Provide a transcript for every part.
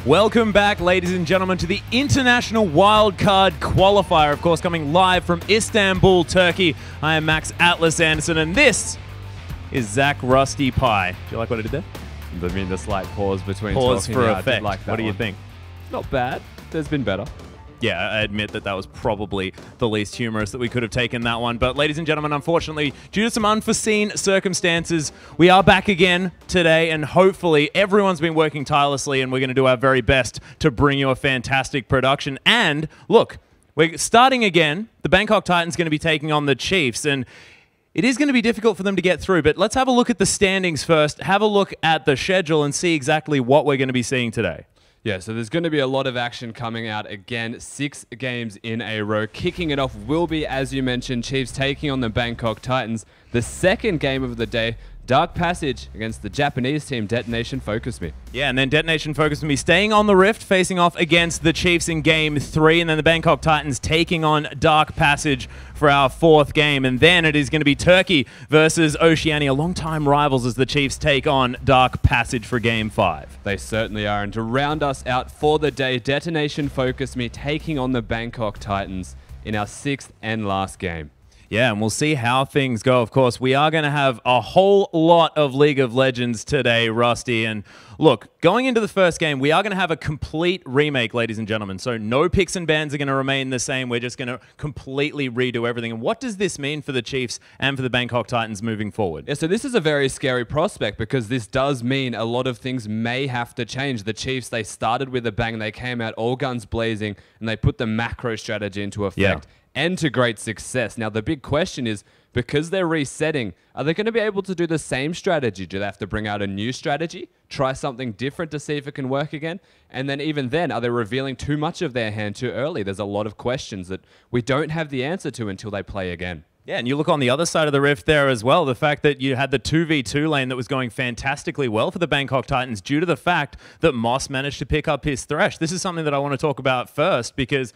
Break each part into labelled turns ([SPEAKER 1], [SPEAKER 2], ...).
[SPEAKER 1] Welcome back, ladies and gentlemen, to the International Wildcard Qualifier, of course, coming live from Istanbul, Turkey. I am Max Atlas Anderson, and this is Zach Rusty Pie. Do you like what I did there?
[SPEAKER 2] I mean, the slight pause between
[SPEAKER 1] pause
[SPEAKER 2] talking.
[SPEAKER 1] for
[SPEAKER 2] Yeah,
[SPEAKER 1] effect.
[SPEAKER 2] like
[SPEAKER 1] what do you think?
[SPEAKER 2] Not bad. There's been better.
[SPEAKER 1] Yeah, I admit that was probably the least humorous that we could have taken that one. But ladies and gentlemen, unfortunately, due to some unforeseen circumstances, we are back again today, and hopefully everyone's been working tirelessly, and we're going to do our very best to bring you a fantastic production. And look, we're starting again. The Bangkok Titans going to be taking on the Chiefs, and it is going to be difficult for them to get through. But let's have a look at the standings first, have a look at the schedule, and see exactly what we're going to be seeing today.
[SPEAKER 2] Yeah, so there's going to be a lot of action coming out. Again, 6 games in a row. Kicking it off will be, as you mentioned, Chiefs taking on the Bangkok Titans. The second game of the day, Dark Passage against the Japanese team, Detonation Focus Me.
[SPEAKER 1] Yeah, and then Detonation Focus Me staying on the Rift, facing off against the Chiefs in Game 3, and then the Bangkok Titans taking on Dark Passage for our 4th game. And then it is going to be Turkey versus Oceania, longtime rivals, as the Chiefs take on Dark Passage for Game 5.
[SPEAKER 2] They certainly are. And to round us out for the day, Detonation Focus Me taking on the Bangkok Titans in our 6th and last game.
[SPEAKER 1] Yeah, and we'll see how things go. Of course, we are going to have a whole lot of League of Legends today, Rusty. And look, going into the first game, we are going to have a complete remake, ladies and gentlemen. So no picks and bans are going to remain the same. We're just going to completely redo everything. And what does this mean for the Chiefs and for the Bangkok Titans moving forward?
[SPEAKER 2] Yeah, so this is a very scary prospect, because this does mean a lot of things may have to change. The Chiefs, they started with a bang. They came out all guns blazing, and they put the macro strategy into effect.
[SPEAKER 1] Yeah.
[SPEAKER 2] And to great success. Now, the big question is, because they're resetting, are they going to be able to do the same strategy? Do they have to bring out a new strategy, try something different to see if it can work again? And then even then, are they revealing too much of their hand too early? There's a lot of questions that we don't have the answer to until they play again.
[SPEAKER 1] Yeah, and you look on the other side of the rift there as well, the fact that you had the 2v2 lane that was going fantastically well for the Bangkok Titans due to the fact that Moss managed to pick up his Thresh. This is something that I want to talk about first, because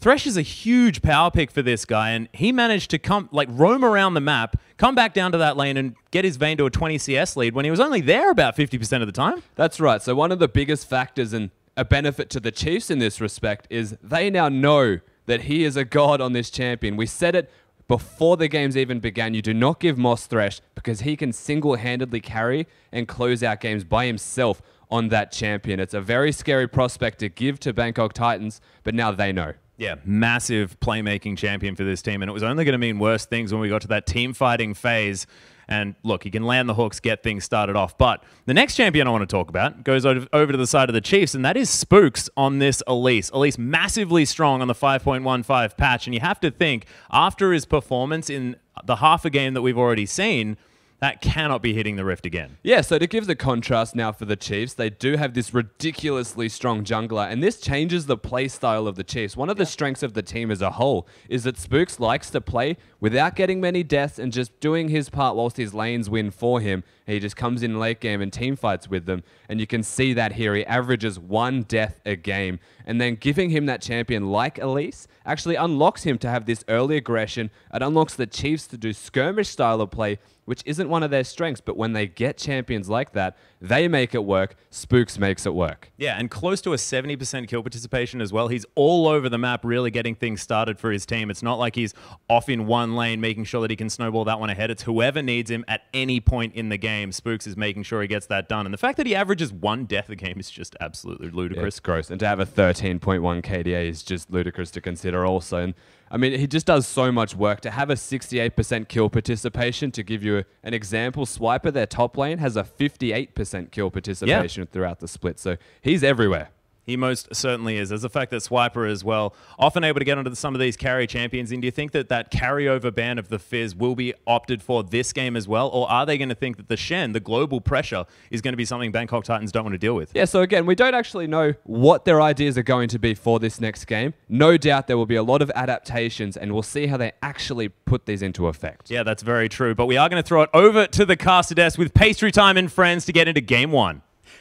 [SPEAKER 1] Thresh is a huge power pick for this guy, and he managed to roam around the map, come back down to that lane, and get his Vayne to a 20 CS lead when he was only there about 50% of the time.
[SPEAKER 2] That's right. So one of the biggest factors and a benefit to the Chiefs in this respect is they now know that he is a god on this champion. We said it before the games even began. You do not give Moss Thresh, because he can single-handedly carry and close out games by himself on that champion. It's a very scary prospect to give to Bangkok Titans, but now they know.
[SPEAKER 1] Yeah, massive playmaking champion for this team, and it was only going to mean worse things when we got to that team fighting phase. And look, he can land the hooks, get things started off. But the next champion I want to talk about goes over to the side of the Chiefs, and that is Spooks on this Elise. Elise massively strong on the 5.15 patch, and you have to think, after his performance in the half a game that we've already seen, that cannot be hitting the Rift again.
[SPEAKER 2] Yeah, so to give the contrast now for the Chiefs, they do have this ridiculously strong jungler, and this changes the play style of the Chiefs. One of the strengths of the team as a whole is that Spooks likes to play without getting many deaths and just doing his part whilst his lanes win for him. He just comes in late game and team fights with them, and you can see that here. He averages 1 death a game, and then giving him that champion like Elise actually unlocks him to have this early aggression. It unlocks the Chiefs to do skirmish style of play, which isn't one of their strengths, but when they get champions like that, they make it work. Spooks makes it work.
[SPEAKER 1] Yeah, and close to a 70% kill participation as well. He's all over the map, really getting things started for his team. It's not like he's off in one lane, making sure that he can snowball that one ahead. It's whoever needs him at any point in the game. Spooks is making sure he gets that done. And the fact that he averages 1 death a game is just absolutely ludicrous.
[SPEAKER 2] Yeah, it's gross. And to have a 13.1 KDA is just ludicrous to consider also. And I mean, he just does so much work. To have a 68% kill participation, to give you an example, Swiper, their top lane, has a 58% kill participation throughout the split. So he's everywhere.
[SPEAKER 1] He most certainly is. There's the fact that Swiper as well, often able to get onto some of these carry champions. And do you think that that carryover ban of the Fizz will be opted for this game as well? Or are they going to think that the Shen, the global pressure, is going to be something Bangkok Titans don't want to deal with?
[SPEAKER 2] Yeah, so again, we don't actually know what their ideas are going to be for this next game. No doubt there will be a lot of adaptations, and we'll see how they actually put these into effect.
[SPEAKER 1] Yeah, that's very true. But we are going to throw it over to the caster desk with Pastry Time and friends to get into Game 1.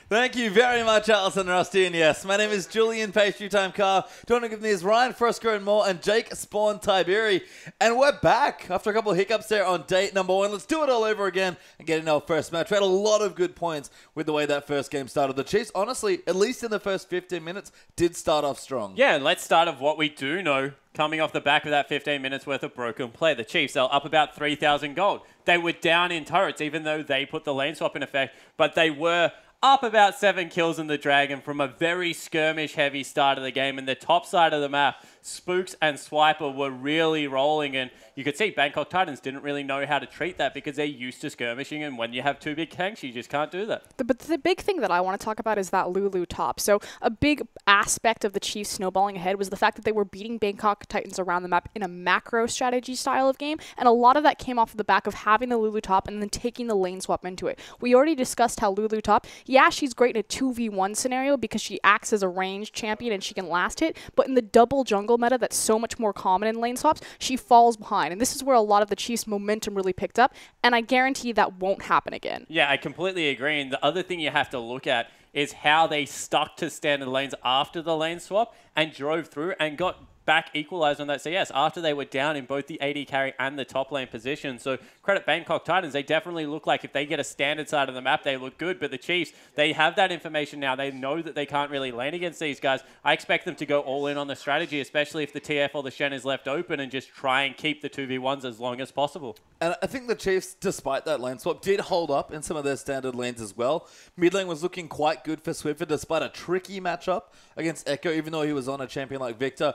[SPEAKER 3] Thank you very much, Alison Rusty. And yes, my name is Julian Pastry Time Car. Joining with me is Ryan Fresco and more, and Jake Spawn Tiberi. And we're back after a couple of hiccups there on date number 1. Let's do it all over again and get in our first match. We had a lot of good points with the way that first game started. The Chiefs, honestly, at least in the first 15 minutes, did start off strong.
[SPEAKER 4] Yeah, and let's start off what we do know. Coming off the back of that 15 minutes worth of broken play, the Chiefs are up about 3,000 gold. They were down in turrets, even though they put the lane swap in effect, but they were up about 7 kills in the Dragon from a very skirmish-heavy start of the game. And the top side of the map, Spooks and Swiper were really rolling. And you could see Bangkok Titans didn't really know how to treat that because they're used to skirmishing. And when you have 2 big tanks, you just can't do that.
[SPEAKER 5] But the big thing that I want to talk about is that Lulu top. So a big aspect of the Chiefs snowballing ahead was the fact that they were beating Bangkok Titans around the map in a macro strategy style of game. And a lot of that came off of the back of having the Lulu top and then taking the lane swap into it. We already discussed how Lulu top, yeah, she's great in a 2v1 scenario because she acts as a ranged champion and she can last hit, but in the double jungle meta that's so much more common in lane swaps, she falls behind. And this is where a lot of the Chiefs' momentum really picked up, and I guarantee that won't happen again.
[SPEAKER 4] Yeah, I completely agree. And the other thing you have to look at is how they stuck to standard lanes after the lane swap and drove through and got back equalized on that CS after they were down in both the AD carry and the top lane position. So credit Bangkok Titans. They definitely look like if they get a standard side of the map, they look good. But the Chiefs, they have that information now. They know that they can't really lane against these guys. I expect them to go all in on the strategy, especially if the TF or the Shen is left open, and just try and keep the 2v1s as long as possible.
[SPEAKER 3] And I think the Chiefs, despite that lane swap, did hold up in some of their standard lanes as well. Mid lane was looking quite good for Swiffer despite a tricky matchup against Echo, even though he was on a champion like Victor.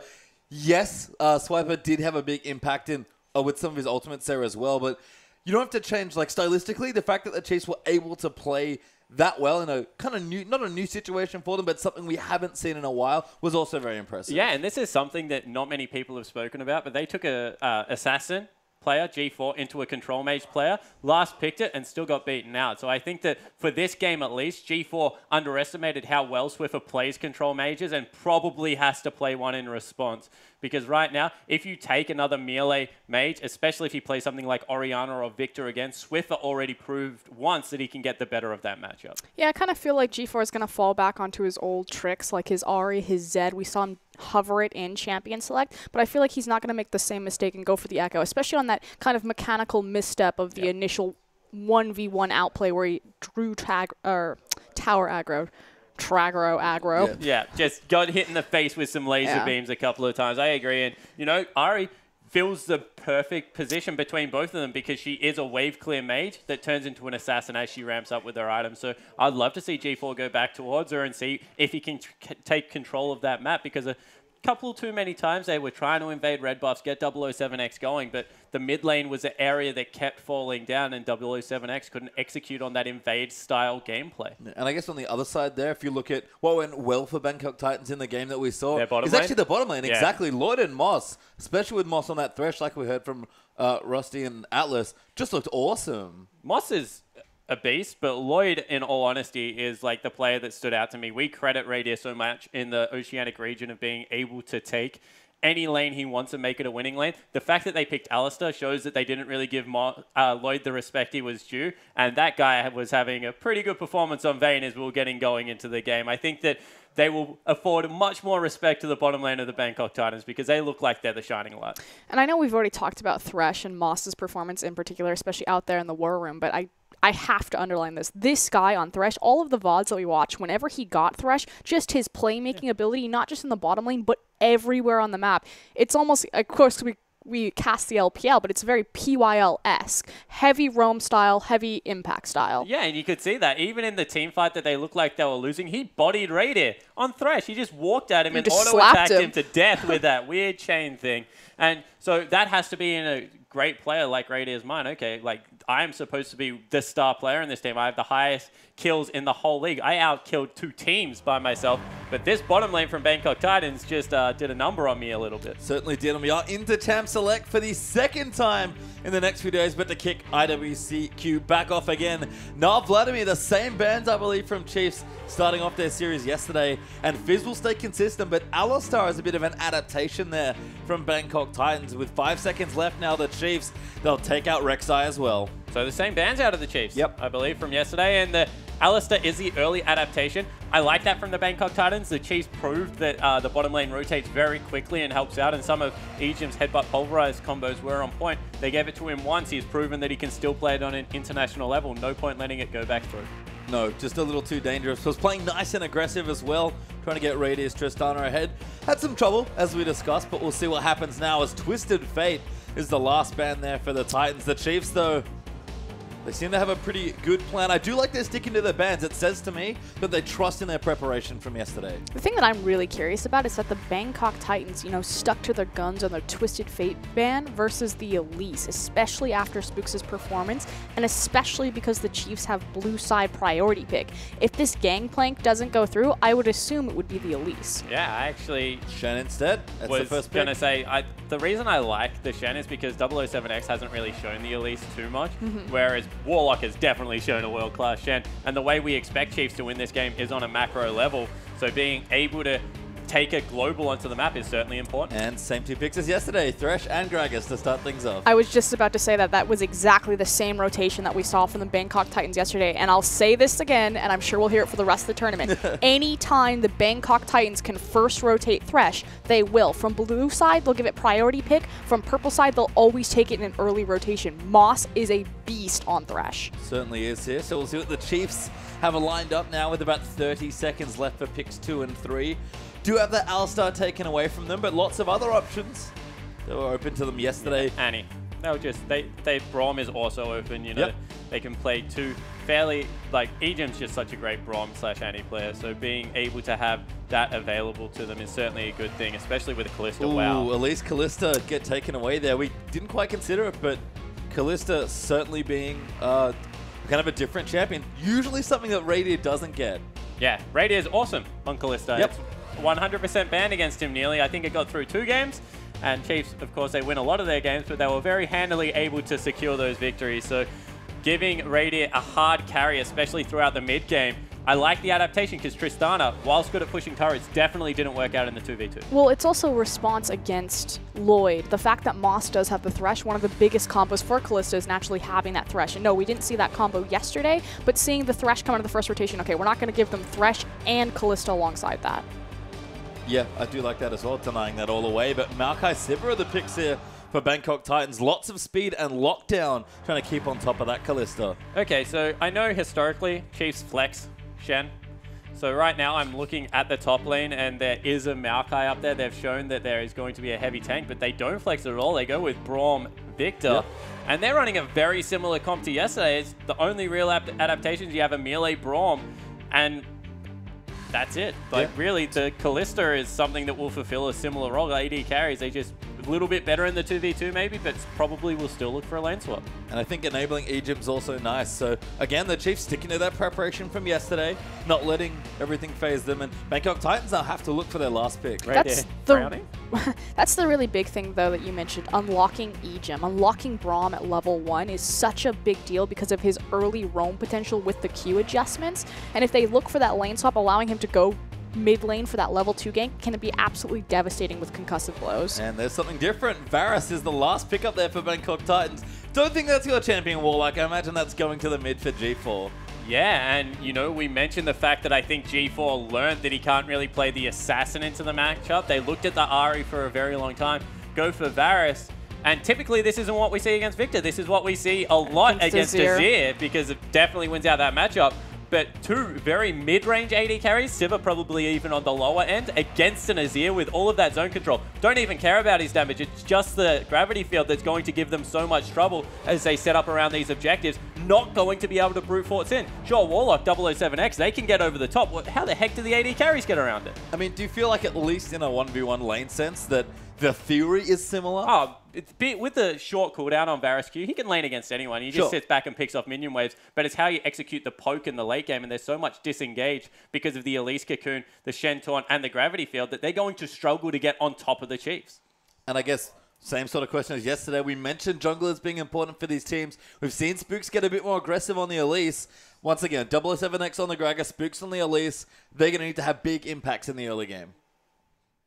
[SPEAKER 3] Yes, Swiper did have a big impact in with some of his ultimates there as well, but you don't have to change, like, stylistically. The fact that the Chiefs were able to play that well in a kind of new, not a new situation for them, but something we haven't seen in a while, was also very impressive.
[SPEAKER 4] Yeah, and this is something that not many people have spoken about, but they took a assassin player, G4, into a control mage player, last picked it and still got beaten out. So I think that for this game at least, G4 underestimated how well Swiffer plays control mages and probably has to play one in response. Because right now, if you take another melee mage, especially if you play something like Orianna or Victor against, Swiffer already proved once that he can get the better of that matchup.
[SPEAKER 5] Yeah, I kind of feel like G4 is going to fall back onto his old tricks, like his Ahri, his Zed. We saw him hover it in champion select, but I feel like he's not going to make the same mistake and go for the Echo, especially on that kind of mechanical misstep of the initial 1v1 outplay where he drew tower aggro. Tragro aggro.
[SPEAKER 4] Yeah, just got hit in the face with some laser beams a couple of times. I agree. And, you know, Ahri fills the perfect position between both of them because she is a wave clear mage that turns into an assassin as she ramps up with her items. So I'd love to see G4 go back towards her and see if he can take control of that map, because a couple too many times they were trying to invade red buffs, get 007X going, but the mid lane was an area that kept falling down and 007X couldn't execute on that invade style gameplay.
[SPEAKER 3] And I guess on the other side there, if you look at what went well for Bangkok Titans in the game that we saw, it's actually the bottom lane. Exactly. Lloyd and Moss, especially with Moss on that thresh, like we heard from Rusty and Atlas, just looked awesome.
[SPEAKER 4] Moss is a beast, but Lloyd, in all honesty, is like the player that stood out to me. We credit Radius so much in the Oceanic region of being able to take any lane he wants and make it a winning lane. The fact that they picked Alistair shows that they didn't really give Lloyd the respect he was due, and that guy was having a pretty good performance on Vayne as we were getting going into the game. I think that they will afford much more respect to the bottom lane of the Bangkok Titans because they look like they're the shining light.
[SPEAKER 5] And I know we've already talked about Thresh and Moss's performance in particular, especially out there in the war room, but I have to underline this. This guy on Thresh, all of the VODs that we watch, whenever he got Thresh, just his playmaking ability, not just in the bottom lane, but everywhere on the map. It's almost, of course, we cast the LPL, but it's very PYL-esque. Heavy roam style, heavy impact style.
[SPEAKER 4] Yeah, and you could see that. Even in the team fight that they looked like they were losing, he bodied Radier on Thresh. He just walked at him and auto-attacked him to death with that weird chain thing. And so that has to be in a great player like Radier's mind. Okay, like, I'm supposed to be the star player in this team. I have the highest kills in the whole league. I out-killed 2 teams by myself. But this bottom lane from Bangkok Titans just did a number on me a little bit.
[SPEAKER 3] Certainly did. And we are into Champ Select for the second time in the next few days, but to kick IWC back off again. Now Vladimir, the same bands, I believe, from Chiefs, starting off their series yesterday. And Fizz will stay consistent, but Alistar is a bit of an adaptation there from Bangkok Titans. With 5 seconds left now, the Chiefs, they'll take out Rek'Sai as well.
[SPEAKER 4] So the same bands out of the Chiefs, I believe, from yesterday. And the Alistair is the early adaptation. I like that from the Bangkok Titans. The Chiefs proved that the bottom lane rotates very quickly and helps out, and some of Ejim's headbutt pulverize combos were on point. They gave it to him once. He's proven that he can still play it on an international level. No point letting it go back through.
[SPEAKER 3] No, just a little too dangerous. Was playing nice and aggressive as well, trying to get Radius Tristana ahead. Had some trouble, as we discussed, but we'll see what happens now as Twisted Fate is the last ban there for the Titans. The Chiefs, though, they seem to have a pretty good plan. I do like they're sticking to their bans. It says to me that they trust in their preparation from yesterday.
[SPEAKER 5] The thing that I'm really curious about is that the Bangkok Titans, stuck to their guns on their Twisted Fate ban versus the Elise, especially after Spooks' performance, and especially because the Chiefs have blue side priority pick. If this Gangplank doesn't go through, I would assume it would be the Elise.
[SPEAKER 4] Yeah, I actually
[SPEAKER 3] Shen instead. That's the first pick.
[SPEAKER 4] Going to say, the reason I like the Shen is because 007X hasn't really shown the Elise too much, whereas Warlock has definitely shown a world-class Shen, and the way we expect Chiefs to win this game is on a macro level, so being able to take a global onto the map is certainly important.
[SPEAKER 3] And same two picks as yesterday, Thresh and Gragas to start things off.
[SPEAKER 5] I was just about to say that that was exactly the same rotation that we saw from the Bangkok Titans yesterday, and I'll say this again, and I'm sure we'll hear it for the rest of the tournament. Anytime the Bangkok Titans can first rotate Thresh, they will. From blue side, they'll give it priority pick. From purple side, they'll always take it in an early rotation. Moss is a beast on Thresh.
[SPEAKER 3] Certainly is here, so we'll see what the Chiefs have lined up now with about 30 seconds left for picks 2 and 3. Do have the Alistar taken away from them, but lots of other options that were open to them yesterday.
[SPEAKER 4] Yeah, Annie. They'll just, Braum is also open,
[SPEAKER 3] Yep.
[SPEAKER 4] They can play two fairly, Ejim's just such a great Braum/Annie player, so being able to have that available to them is certainly a good thing, especially with a Callista. Wow.
[SPEAKER 3] At least Callista get taken away there. We didn't quite consider it, but Callista certainly being kind of a different champion. Usually something that Radiant doesn't get.
[SPEAKER 4] Yeah, Radiant is awesome on Callista.
[SPEAKER 3] Yep.
[SPEAKER 4] It's 100% banned against him nearly. I think it got through 2 games. And Chiefs, of course, they win a lot of their games, but they were very handily able to secure those victories. So giving Radiant a hard carry, especially throughout the mid game. I like the adaptation because Tristana, whilst good at pushing turrets, definitely didn't work out in the 2v2.
[SPEAKER 5] Well, it's also a response against Lloyd. The fact that Moss does have the Thresh, one of the biggest combos for Callista is naturally having that Thresh. And no, we didn't see that combo yesterday, but seeing the Thresh come into the first rotation, okay, we're not going to give them Thresh and Callista alongside that.
[SPEAKER 3] Yeah, I do like that as well, denying that all away. But Maokai Sivir are the picks here for Bangkok Titans. Lots of speed and lockdown, trying to keep on top of that Callista.
[SPEAKER 4] Okay, so I know historically Chiefs flex Shen. So right now I'm looking at the top lane and there is a Maokai up there. They've shown that there is going to be a heavy tank, but they don't flex it at all. They go with Braum Victor.
[SPEAKER 3] Yep.
[SPEAKER 4] And they're running a very similar comp to yesterday. It's the only real adaptations. You have a melee Braum and that's it. Really, the Callista is something that will fulfill a similar role. AD carries, they just a little bit better in the 2v2 maybe, but probably will still look for a lane swap.
[SPEAKER 3] And I think enabling Ejim's also nice. So again, the Chiefs sticking to that preparation from yesterday, not letting everything phase them. And Bangkok Titans now have to look for their last pick.
[SPEAKER 4] Right
[SPEAKER 5] That's the really big thing, though, that you mentioned. Unlocking Ejim, unlocking Braum at level 1 is such a big deal because of his early roam potential with the Q adjustments. And if they look for that lane swap, allowing him to go mid lane for that level 2 gank can be absolutely devastating with concussive blows.
[SPEAKER 3] And there's something different. Varus is the last pick up there for Bangkok Titans. Don't think that's your champion Warlock. I imagine that's going to the mid for G4.
[SPEAKER 4] Yeah, and we mentioned the fact that I think G4 learned that he can't really play the Assassin into the matchup. They looked at the Ahri for a very long time, go for Varus, and typically this isn't what we see against Victor. This is what we see a lot against Azir because it definitely wins out that matchup. But 2 very mid-range AD carries, Sivir probably even on the lower end, against an Azir with all of that zone control. Don't even care about his damage. It's just the gravity field that's going to give them so much trouble as they set up around these objectives. Not going to be able to brute force in. Sure, Warlock, 007X, they can get over the top. How the heck do the AD carries get around it?
[SPEAKER 3] I mean, do you feel like at least in a 1v1 lane sense that the theory is similar?
[SPEAKER 4] Oh, with the short cooldown on Varus Q, he can lane against anyone. He just sits back and picks off minion waves. But it's how you execute the poke in the late game, and there's so much disengaged because of the Elise Cocoon, the Shen Taunt, and the gravity field that they're going to struggle to get on top of the Chiefs.
[SPEAKER 3] And I guess same sort of question as yesterday. We mentioned junglers being important for these teams. We've seen Spooks get a bit more aggressive on the Elise. Once again, 007X on the Gragas, Spooks on the Elise. They're going to need to have big impacts in the early game.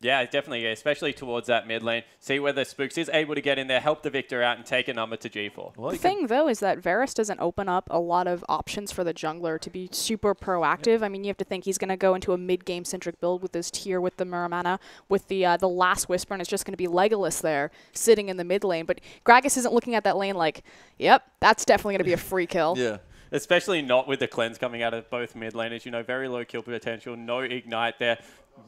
[SPEAKER 4] Yeah, definitely, especially towards that mid lane. See whether Spooks is able to get in there, help the Victor out, and take a number to G4.
[SPEAKER 3] Well,
[SPEAKER 5] The thing, though, is that Varus doesn't open up a lot of options for the jungler to be super proactive. I mean, you have to think he's going to go into a mid-game centric build with his tier, with the Muramana, with the last Whisper, and it's just going to be Legolas there sitting in the mid lane. But Gragas isn't looking at that lane like, yep, that's definitely going to be a free kill.
[SPEAKER 3] Yeah.
[SPEAKER 4] Especially not with the cleanse coming out of both mid laners. You know, very low kill potential, no ignite there.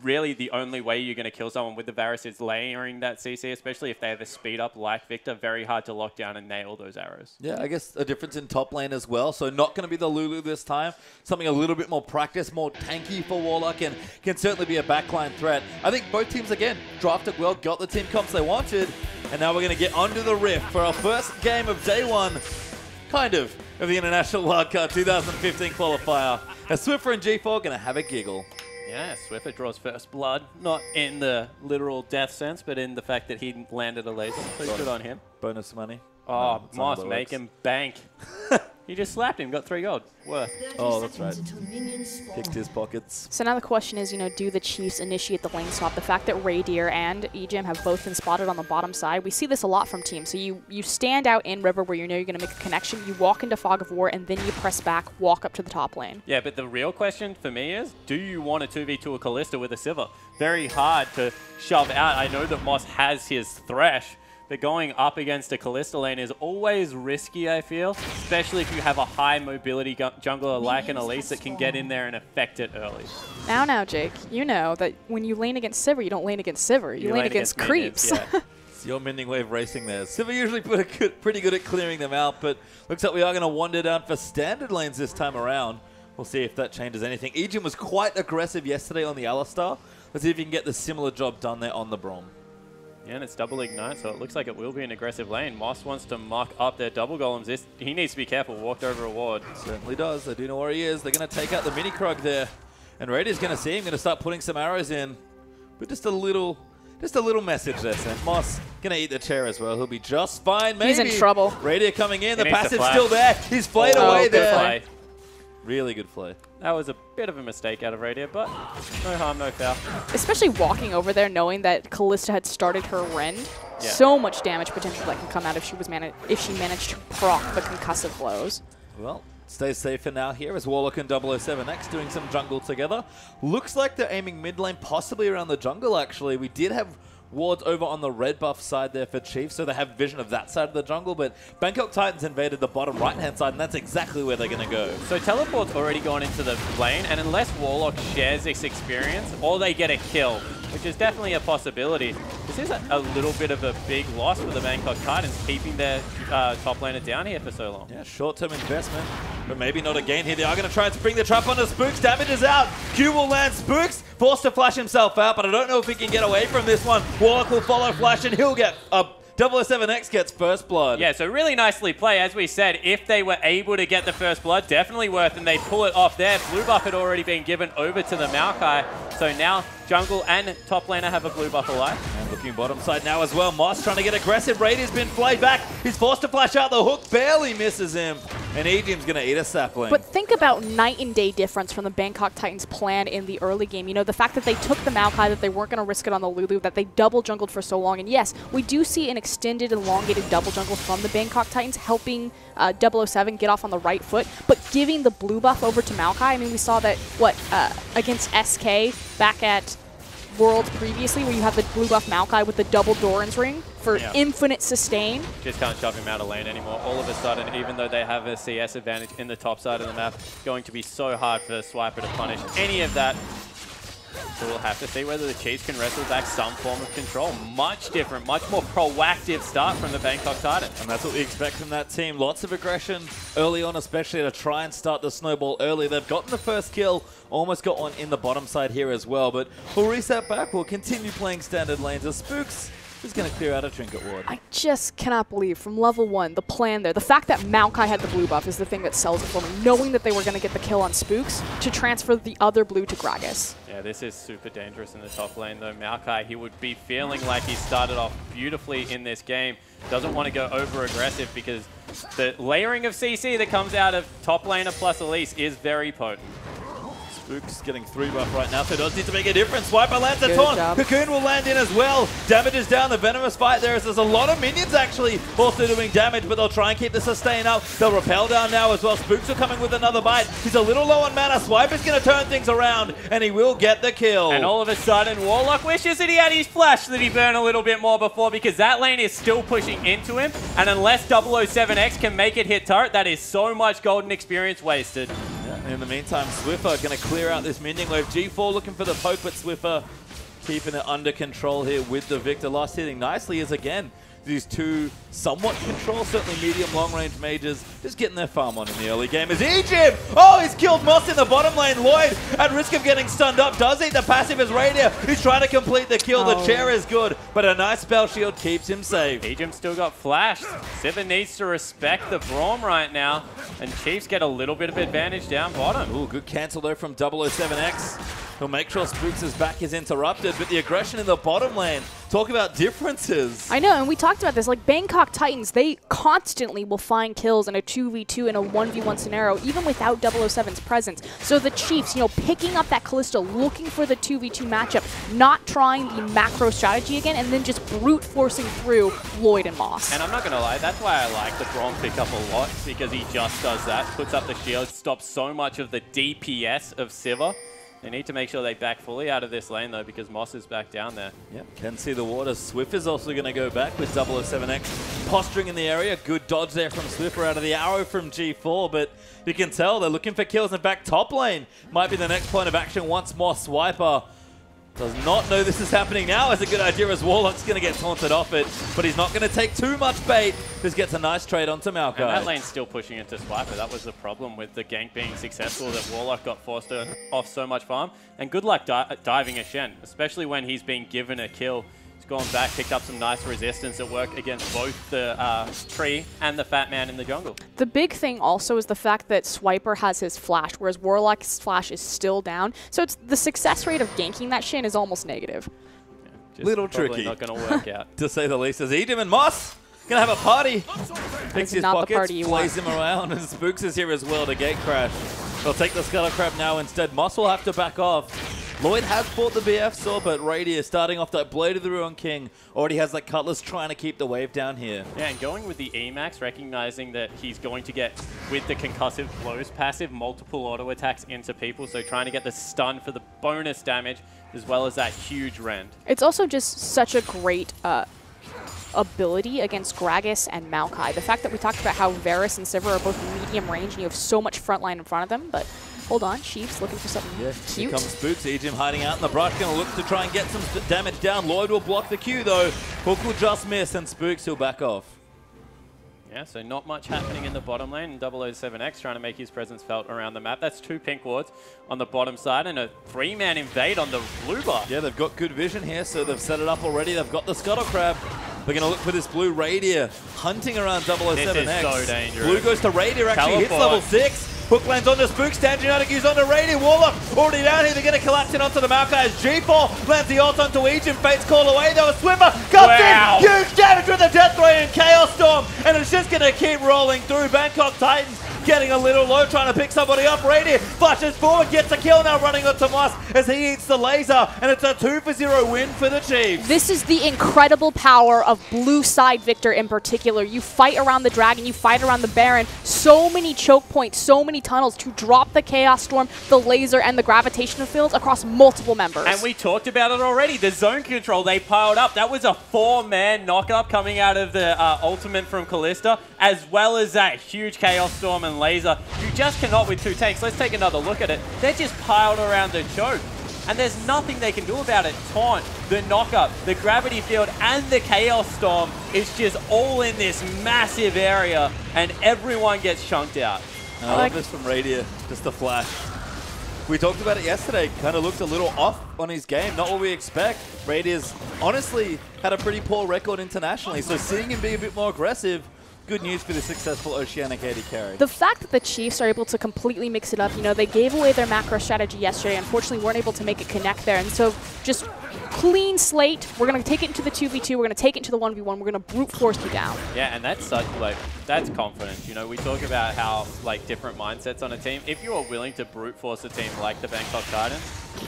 [SPEAKER 4] Really, the only way you're going to kill someone with the Varus is layering that CC, especially if they have a speed up like Victor. Very hard to lock down and nail those arrows.
[SPEAKER 3] Yeah, I guess a difference in top lane as well. So not going to be the Lulu this time. Something a little bit more practice, more tanky for Warlock, and can certainly be a backline threat. I think both teams, again, drafted well, got the team comps they wanted, and now we're going to get onto the rift for our first game of day one, kind of the International Wildcard 2015 qualifier. As Swiffer and G4 are going to have a giggle.
[SPEAKER 4] Yeah, Swiffer draws first blood, not in the literal death sense, but in the fact that he landed a laser. So good on him.
[SPEAKER 3] Bonus money.
[SPEAKER 4] Oh,
[SPEAKER 3] No,
[SPEAKER 4] Moss, make him bank. He just slapped him, got 3 gold. Worth.
[SPEAKER 3] Oh, that's right. Picked his pockets.
[SPEAKER 5] So now the question is, do the Chiefs initiate the lane swap? The fact that Raydeer and EGM have both been spotted on the bottom side, we see this a lot from teams. So you stand out in River where you know you're going to make a connection, you walk into Fog of War, and then you press back, walk up to the top lane.
[SPEAKER 4] Yeah, but the real question for me is, do you want a 2v2 a Kalista with a Sivir? Very hard to shove out. I know that Moss has his Thresh, but going up against a Kalista lane is always risky, I feel, especially if you have a high mobility jungler like an Elise that can get in there and affect it early.
[SPEAKER 5] Now, Jake, you know that when you lane against Sivir, you don't lane against Sivir. You lane against creeps.
[SPEAKER 4] Minions, yeah.
[SPEAKER 3] It's your mending wave racing there. Sivir usually pretty good at clearing them out, but looks like we are going to wander down for standard lanes this time around. We'll see if that changes anything. Ejim was quite aggressive yesterday on the Alistar. Let's see if he can get the similar job done there on the Braum.
[SPEAKER 4] Yeah, and it's double ignite, so it looks like it will be an aggressive lane. Moss wants to muck up their double golems. He needs to be careful. Walked over a ward.
[SPEAKER 3] Certainly does. They do know where he is. They're going to take out the mini Krug there. And Raidier's going to see him, going to start putting some arrows in. But just a little message there, Sam. Moss going to eat the chair as well. He'll be just fine, maybe.
[SPEAKER 5] He's in trouble.
[SPEAKER 3] Radier coming in.
[SPEAKER 4] He
[SPEAKER 3] The
[SPEAKER 4] needs to
[SPEAKER 3] passive's
[SPEAKER 4] flash.
[SPEAKER 3] still there. He's flayed away
[SPEAKER 4] good
[SPEAKER 3] there.
[SPEAKER 4] play.
[SPEAKER 3] Really good play.
[SPEAKER 4] That was a bit of a mistake out of Radier, but no harm, no foul.
[SPEAKER 5] Especially walking over there knowing that Kalista had started her rend.
[SPEAKER 4] Yeah.
[SPEAKER 5] So much damage potential that can come out if she managed to proc the concussive blows.
[SPEAKER 3] Well, stays safe for now here as Warlock and 007X doing some jungle together. Looks like they're aiming mid lane, possibly around the jungle actually. We did have wards over on the red buff side there for Chiefs, so they have vision of that side of the jungle, but Bangkok Titans invaded the bottom right-hand side, and that's exactly where they're going to go.
[SPEAKER 4] So Teleport's already gone into the lane, and unless Warlock shares this experience, or they get a kill, which is definitely a possibility, this is a little bit of a big loss for the Bangkok Titans, keeping their top laner down here for so long.
[SPEAKER 3] Yeah, short-term investment, but maybe not a gain here. They are going to try and spring the trap onto Spooks. Damage is out. Q will land. Spooks forced to flash himself out, but I don't know if he can get away from this one. Warlock will follow Flash, and he'll get 007X gets first blood.
[SPEAKER 4] Yeah, so really nicely played. As we said, if they were able to get the first blood, definitely worth, and they pull it off there. Blue buff had already been given over to the Maokai, so now jungle and top laner have a blue buff alive.
[SPEAKER 3] And looking bottom side now as well. Moss trying to get aggressive. Raidier's been flayed back. He's forced to flash out. The hook barely misses him. And Ejim's going to eat a sapling.
[SPEAKER 5] But think about night and day difference from the Bangkok Titans' plan in the early game. You know, the fact that they took the Maokai, that they weren't going to risk it on the Lulu, that they double jungled for so long. And yes, we do see an extended, elongated double jungle from the Bangkok Titans, helping 007 get off on the right foot. But giving the blue buff over to Maokai, I mean, we saw that, against SK back at Worlds previously, where you have the blue buff Maokai with the double Doran's ring for infinite sustain.
[SPEAKER 4] Just can't shove him out of lane anymore. All of a sudden, even though they have a CS advantage in the top side of the map, going to be so hard for the Swiper to punish any of that. So we'll have to see whether the Chiefs can wrestle back some form of control. Much different, much more proactive start from the Bangkok Titans.
[SPEAKER 3] And that's what we expect from that team. Lots of aggression early on, especially to try and start the snowball early. They've gotten the first kill, almost got one in the bottom side here as well. But we'll reset back. We'll continue playing standard lanes as Spooks is going to clear out a trinket ward.
[SPEAKER 5] I just cannot believe from level 1, the plan there, the fact that Maokai had the blue buff is the thing that sells it for me. Knowing that they were going to get the kill on Spooks to transfer the other blue to Gragas.
[SPEAKER 4] Yeah, this is super dangerous in the top lane though. Maokai, he would be feeling like he started off beautifully in this game. Doesn't want to go over aggressive because the layering of CC that comes out of top laner plus Elise is very potent.
[SPEAKER 3] Spooks getting 3 buff right now, so it does need to make a difference. Swiper lands a
[SPEAKER 5] Good
[SPEAKER 3] taunt.
[SPEAKER 5] job.
[SPEAKER 3] Cocoon will land in as well. Damage is down. The Venomous fight there is there's a lot of minions actually also doing damage, but they'll try and keep the sustain up. They'll repel down now as well. Spooks are coming with another bite. He's a little low on mana. Swiper's going to turn things around, and he will get the kill.
[SPEAKER 4] And all of a sudden, Warlock wishes that he had his flash that he burned a little bit more before, because that lane is still pushing into him, and unless 007X can make it hit turret, that is so much golden experience wasted.
[SPEAKER 3] In the meantime, Swiffer going to clear out this minion wave. G4 looking for the poke, but Swiffer keeping it under control here with the Victor. Last hitting nicely is again these two somewhat control, certainly medium long range mages, just getting their farm on in the early game. Is Egypt! Oh, he's killed Moss in the bottom lane. Lloyd, at risk of getting stunned up, does eat the passive as Radier. He's trying to complete the kill. The chair is good, but a nice spell shield keeps him safe.
[SPEAKER 4] Egypt still got flashed. Sivir needs to respect the Braum right now, and Chiefs get a little bit of advantage down bottom.
[SPEAKER 3] Ooh, good cancel though from 007X. He'll make sure Spooks' back is interrupted, but the aggression in the bottom lane, talk about differences.
[SPEAKER 5] I know, and we talked about this. Like, Bangkok Titans, they constantly will find kills in a 2v2 and a 1v1 scenario, even without 007's presence. So the Chiefs, you know, picking up that Callisto, looking for the 2v2 matchup, not trying the macro strategy again, and then just brute forcing through Lloyd and Moss.
[SPEAKER 4] And I'm not going to lie, that's why I like the Braum pickup a lot, because he just does that, puts up the shield, stops so much of the DPS of Sivir. They need to make sure they back fully out of this lane, though, because Moss is back down there.
[SPEAKER 3] Yep, can see the water. Swift is also going to go back with 007X posturing in the area. Good dodge there from Swiffer out of the arrow from G4, but you can tell they're looking for kills. In fact, top lane might be the next point of action once more. Swiper does not know this is happening now. It's a good idea as Warlock's going to get taunted off it, but he's not going to take too much bait. Just gets a nice trade onto Maokai.
[SPEAKER 4] And that lane's still pushing into Swiper. That was the problem with the gank being successful, that Warlock got forced off so much farm. And good luck diving a Shen, especially when he's being given a kill. He's gone back, picked up some nice resistance at work against both the tree and the fat man in the jungle.
[SPEAKER 5] The big thing also is the fact that Swiper has his flash, whereas Warlock's flash is still down. So it's the success rate of ganking that Shin is almost negative.
[SPEAKER 4] Just
[SPEAKER 3] Little
[SPEAKER 4] probably
[SPEAKER 3] tricky.
[SPEAKER 4] Not going to work out.
[SPEAKER 3] To say the least, as Edom and Moss gonna have a party. Picks his
[SPEAKER 5] not the
[SPEAKER 3] pockets,
[SPEAKER 5] party you
[SPEAKER 3] plays
[SPEAKER 5] want.
[SPEAKER 3] him around, and Spooks is here as well to gate crash. They'll take the Scuttle Crab now instead. Moss will have to back off. Lloyd has fought the BF Saw, but Radier starting off that Blade of the Ruin King already has that Cutlass trying to keep the wave down here.
[SPEAKER 4] Yeah, and going with the Emax, recognizing that he's going to get, with the concussive blows passive, multiple auto attacks into people, so trying to get the stun for the bonus damage, as well as that huge rend.
[SPEAKER 5] It's also just such a great ability against Gragas and Maokai. The fact that we talked about how Varus and Sivir are both medium range and you have so much front line in front of them, but hold on, Chiefs looking for something
[SPEAKER 3] Here
[SPEAKER 5] cute.
[SPEAKER 3] comes Spooks. Ejim hiding out in the brush, going to look to try and get some damage down. Lloyd will block the Q though. Hook will just miss, and Spooks will back off.
[SPEAKER 4] Yeah, so not much happening in the bottom lane, and 007X trying to make his presence felt around the map. That's 2 pink wards on the bottom side and a 3-man invade on the blue buff.
[SPEAKER 3] Yeah, they've got good vision here, so they've set it up already. They've got the Scuttle Crab. They're going to look for this blue Radier, hunting around 007X.
[SPEAKER 4] This is so dangerous.
[SPEAKER 3] Blue goes to Radier, actually hits
[SPEAKER 4] Teleport.
[SPEAKER 3] level 6. Hook lands onto Spooks, Tangenatic onto Radier. Warlock already down here. They're going to collapse in onto the Maokai as G4 lands the ult onto Ejim. Fate's call away though. A Swimmer comes in. Huge damage with the Death Ray and Chaos Storm. And it's just going to keep rolling through. Bangkok Titans getting a little low, trying to pick somebody up. Radier flashes forward, gets a kill now, running onto Moss as he eats the laser. And it's a 2-for-0 win for the Chiefs.
[SPEAKER 5] This is the incredible power of blue side Victor in particular. You fight around the Dragon, you fight around the Baron. So many choke points, so many tunnels to drop the Chaos Storm, the laser, and the gravitational fields across multiple members.
[SPEAKER 4] And we talked about it already. The zone control, they piled up. That was a 4-man knock-up coming out of the ultimate from Callista, as well as that huge Chaos Storm and laser. You just cannot with 2 tanks. Let's take another look at it. They're just piled around the choke. And there's nothing they can do about it. Taunt, the knockup, the gravity field, and the Chaos Storm is just all in this massive area, and everyone gets chunked out.
[SPEAKER 3] I love this from Radier, just a flash. We talked about it yesterday, kind of looked a little off on his game, not what we expect. Radier's honestly had a pretty poor record internationally, so seeing him be a bit more aggressive good news for the successful Oceanic AD carry.
[SPEAKER 5] The fact that the Chiefs are able to completely mix it up, you know, they gave away their macro strategy yesterday, unfortunately weren't able to make it connect there, and so just clean slate, we're going to take it into the 2v2, we're going to take it into the 1v1, we're going to brute force you down.
[SPEAKER 4] Yeah, and that's such, like, that's confidence. You know, we talk about how, like, different mindsets on a team. If you are willing to brute force a team like the Bangkok Titans,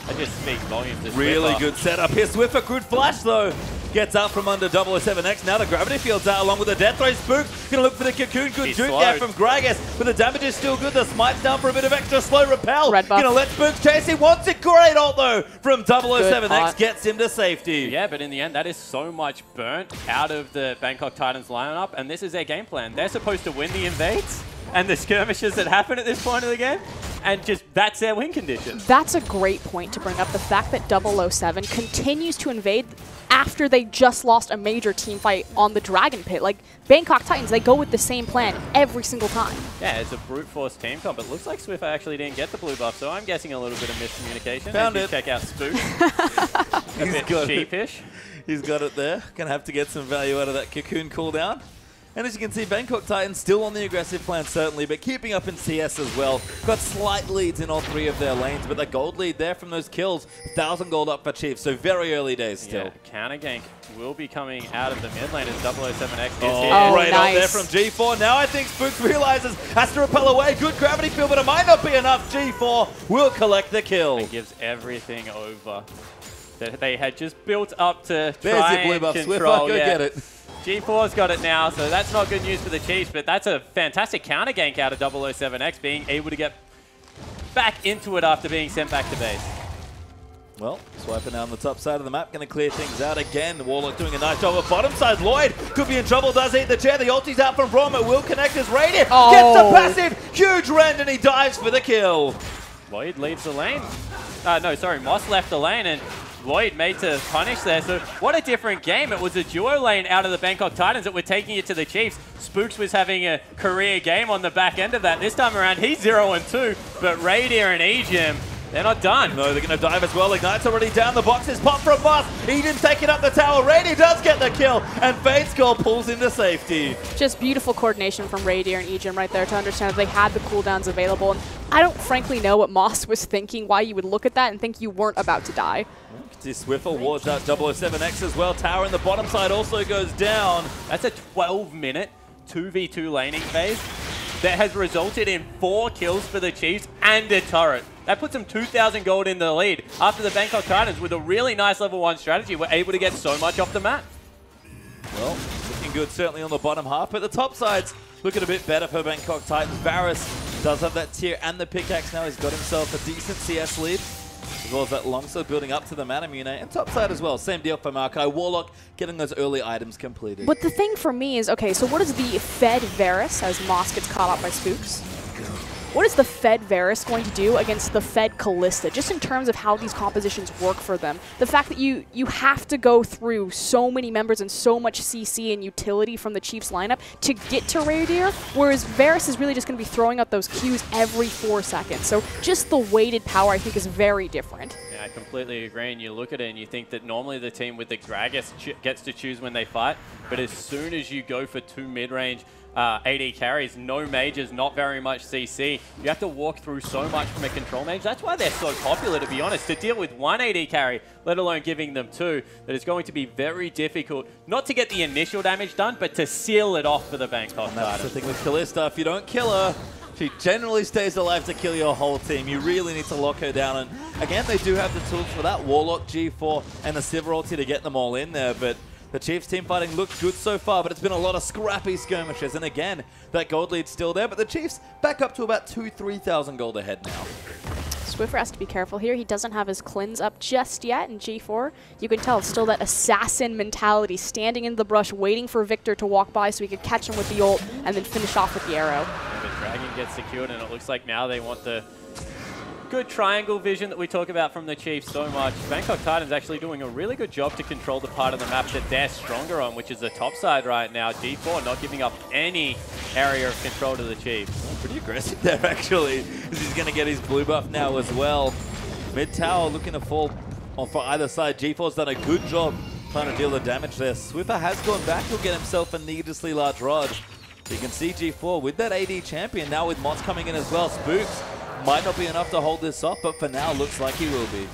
[SPEAKER 4] that just speaks volumes to
[SPEAKER 3] Really
[SPEAKER 4] Swiffer.
[SPEAKER 3] good setup here. Swiffer, good flash though. Gets out from under 007X. Now the gravity field's out along with the death ray. Spook gonna look for the cocoon. Good
[SPEAKER 4] He's
[SPEAKER 3] juke
[SPEAKER 4] slowed.
[SPEAKER 3] there from Gragas, but the damage is still good. The smite's down for a bit of extra slow repel.
[SPEAKER 5] Red buff.
[SPEAKER 3] Gonna let Spook chase. He wants it. Great ult though from
[SPEAKER 5] Good
[SPEAKER 3] 007X.
[SPEAKER 5] pot.
[SPEAKER 3] Gets him to safety.
[SPEAKER 4] Yeah, but in the end, that is so much burnt out of the Bangkok Titans lineup, and this is their game plan. They're supposed to win the invades and the skirmishes that happen at this point of the game, and just that's their win condition.
[SPEAKER 5] That's a great point to bring up. The fact that 007 continues to invade after they just lost a major team fight on the Dragon Pit. Like, Bangkok Titans, they go with the same plan every single time.
[SPEAKER 4] Yeah, it's a brute force team comp. It looks like Swiffer actually didn't get the blue buff, so I'm guessing a little bit of miscommunication.
[SPEAKER 3] Found
[SPEAKER 4] As you
[SPEAKER 3] it.
[SPEAKER 4] check out Spook. A bit
[SPEAKER 3] got it.
[SPEAKER 4] sheepish.
[SPEAKER 3] He's got it there. Gonna have to get some value out of that cocoon cooldown. And as you can see, Bangkok Titans still on the aggressive plan, certainly, but keeping up in CS as well. Got slight leads in all three of their lanes, but the gold lead there from those kills, 1,000 gold up for Chiefs, so very early days still.
[SPEAKER 4] Yeah, counter gank will be coming out of the mid lane as 007X is
[SPEAKER 3] Oh,
[SPEAKER 4] here.
[SPEAKER 5] Oh,
[SPEAKER 3] great
[SPEAKER 5] nice.
[SPEAKER 3] out there from G4. Now I think Spooks realizes, has to repel away. Good gravity field, but it might not be enough. G4 will collect the kill.
[SPEAKER 4] And gives everything over that they had just built up to
[SPEAKER 3] There's
[SPEAKER 4] try
[SPEAKER 3] your blue
[SPEAKER 4] and
[SPEAKER 3] buff,
[SPEAKER 4] control.
[SPEAKER 3] Swiffer. Go get it.
[SPEAKER 4] G4's got it now, so that's not good news for the Chiefs, but that's a fantastic counter gank out of 007X, being able to get back into it after being sent back to base.
[SPEAKER 3] Well, swiping down the top side of the map, going to clear things out again. Warlock doing a nice job at bottom side. Lloyd could be in trouble, does eat the chair. The ulti's out from Braum. It will connect his radiant.
[SPEAKER 5] Oh.
[SPEAKER 3] Gets the passive. Huge rend, and he dives for the kill.
[SPEAKER 4] Lloyd leaves the lane. No, sorry, Moss left the lane, and Lloyd made to punish there. So what a different game. It was a duo lane out of the Bangkok Titans that were taking it to the Chiefs. Spooks was having a career game on the back end of that. This time around, he's 0-2, but Radier and Ejim, they're not done.
[SPEAKER 3] No, they're going to dive as well. Ignite's already down. The box is popped from Moss. Eden taking up the tower. Radier does get the kill, and Fate's goal pulls him to safety.
[SPEAKER 5] Just beautiful coordination from Radier and Ejim right there to understand that they had the cooldowns available. And I don't frankly know what Moss was thinking, why you would look at that and think you weren't about to die.
[SPEAKER 3] See Swiffer wards out 007X as well. Tower in the bottom side also goes down.
[SPEAKER 4] That's a 12-minute 2v2 laning phase that has resulted in 4 kills for the Chiefs and a turret. That puts them 2,000 gold in the lead after the Bangkok Titans, with a really nice level 1 strategy, were able to get so much off the map.
[SPEAKER 3] Well, looking good certainly on the bottom half, but the top side's looking a bit better for Bangkok Titans. Varus does have that tier and the pickaxe now. He's got himself a decent CS lead, as well as that longsword building up to the Manamune. And top side as well, same deal for Maokai. Warlock getting those early items completed.
[SPEAKER 5] But the thing for me is, okay, so what is the Fed Varus as Moss gets caught up by Spooks? What is the Fed Varus going to do against the Fed Callista, just in terms of how these compositions work for them? The fact that you have to go through so many members and so much CC and utility from the Chiefs lineup to get to Radier, whereas Varus is really just going to be throwing out those Qs every 4 seconds. So just the weighted power, I think, is very different.
[SPEAKER 4] Yeah, I completely agree, and you look at it and you think that normally the team with the Gragas gets to choose when they fight, but as soon as you go for 2 mid-range AD carries, no mages, not very much CC, you have to walk through so much from a control mage. That's why they're so popular, to be honest, to deal with 1 AD carry, let alone giving them 2, that it's going to be very difficult, not to get the initial damage done, but to seal it off for the Bangkok
[SPEAKER 3] And that's the
[SPEAKER 4] Titans.
[SPEAKER 3] thing with Callista. If you don't kill her, she generally stays alive to kill your whole team. You really need to lock her down. And again, they do have the tools for that. Warlock, G4, and the Sivir ulti to get them all in there. But the Chiefs team fighting looks good so far, but it's been a lot of scrappy skirmishes. And again, that gold lead's still there, but the Chiefs back up to about 2,000-3,000 gold ahead now.
[SPEAKER 5] Swiffer has to be careful here. He doesn't have his cleanse up just yet in G4. You can tell it's still that assassin mentality, standing in the brush, waiting for Victor to walk by so he could catch him with the ult and then finish off with the arrow.
[SPEAKER 4] And the Dragon gets secured, and it looks like now they want the good triangle vision that we talk about from the Chiefs so much. Bangkok Titans actually doing a really good job to control the part of the map that they're stronger on, which is the top side right now. D4 not giving up any area of control to the Chiefs.
[SPEAKER 3] Pretty aggressive there, actually, as he's going to get his blue buff now as well. Mid tower looking to fall on for either side. G4's done a good job trying to deal the damage there. Swiffer has gone back. He'll get himself a needlessly large rod. You can see G4 with that AD champion, now with Mott's coming in as well. Spooks might not be enough to hold this off, but for now looks like he will be.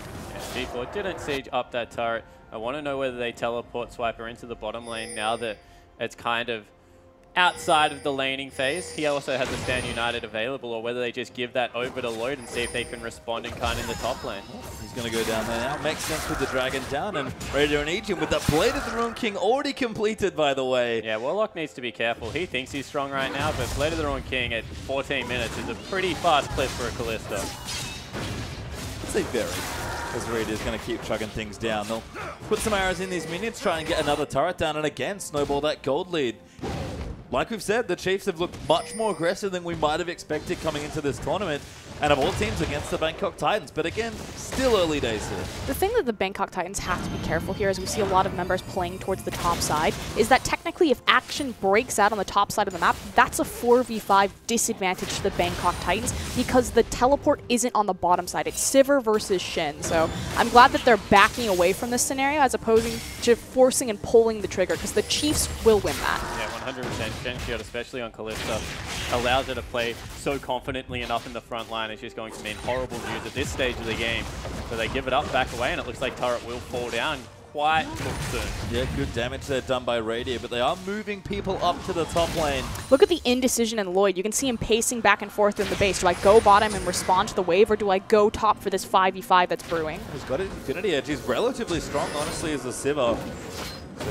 [SPEAKER 4] Yeah, G4 didn't siege up that turret. I want to know whether they teleport Swiper into the bottom lane now that it's kind of outside of the laning phase. He also has the Stand United available, or whether they just give that over to Lloyd and see if they can respond in kind in the top lane.
[SPEAKER 3] He's going to go down there now. Makes sense with the Dragon down, and Raider and Aegin with the Blade of the Ruin King already completed, by the way.
[SPEAKER 4] Yeah, Warlock needs to be careful. He thinks he's strong right now, but Blade of the Ruin King at 14 minutes is a pretty fast clip for a Kalista.
[SPEAKER 3] I'd say very, because Raider's going to keep chugging things down. They'll put some arrows in these minions, try and get another turret down, and again, snowball that gold lead. Like we've said, the Chiefs have looked much more aggressive than we might have expected coming into this tournament, and of all teams against the Bangkok Titans. But again, still early days here.
[SPEAKER 5] The thing that the Bangkok Titans have to be careful here, as we see a lot of members playing towards the top side, is that technically if action breaks out on the top side of the map, that's a 4v5 disadvantage to the Bangkok Titans because the teleport isn't on the bottom side. It's Sivir versus Shin. So I'm glad that they're backing away from this scenario as opposing to forcing and pulling the trigger, because the Chiefs will win that.
[SPEAKER 4] Yeah, 100%. Shen Shield, especially on Kalista, allows her to play so confidently enough in the front line. It's just going to mean horrible news at this stage of the game. So they give it up, back away, and it looks like turret will fall down quite soon.
[SPEAKER 3] Yeah, good damage there done by Radiant, but they are moving people up to the top lane.
[SPEAKER 5] Look at the indecision in Lloyd. You can see him pacing back and forth in the base. Do I go bottom and respond to the wave, or do I go top for this 5v5 that's brewing?
[SPEAKER 3] He's got an Infinity Edge. He's relatively strong, honestly, as a Sivir.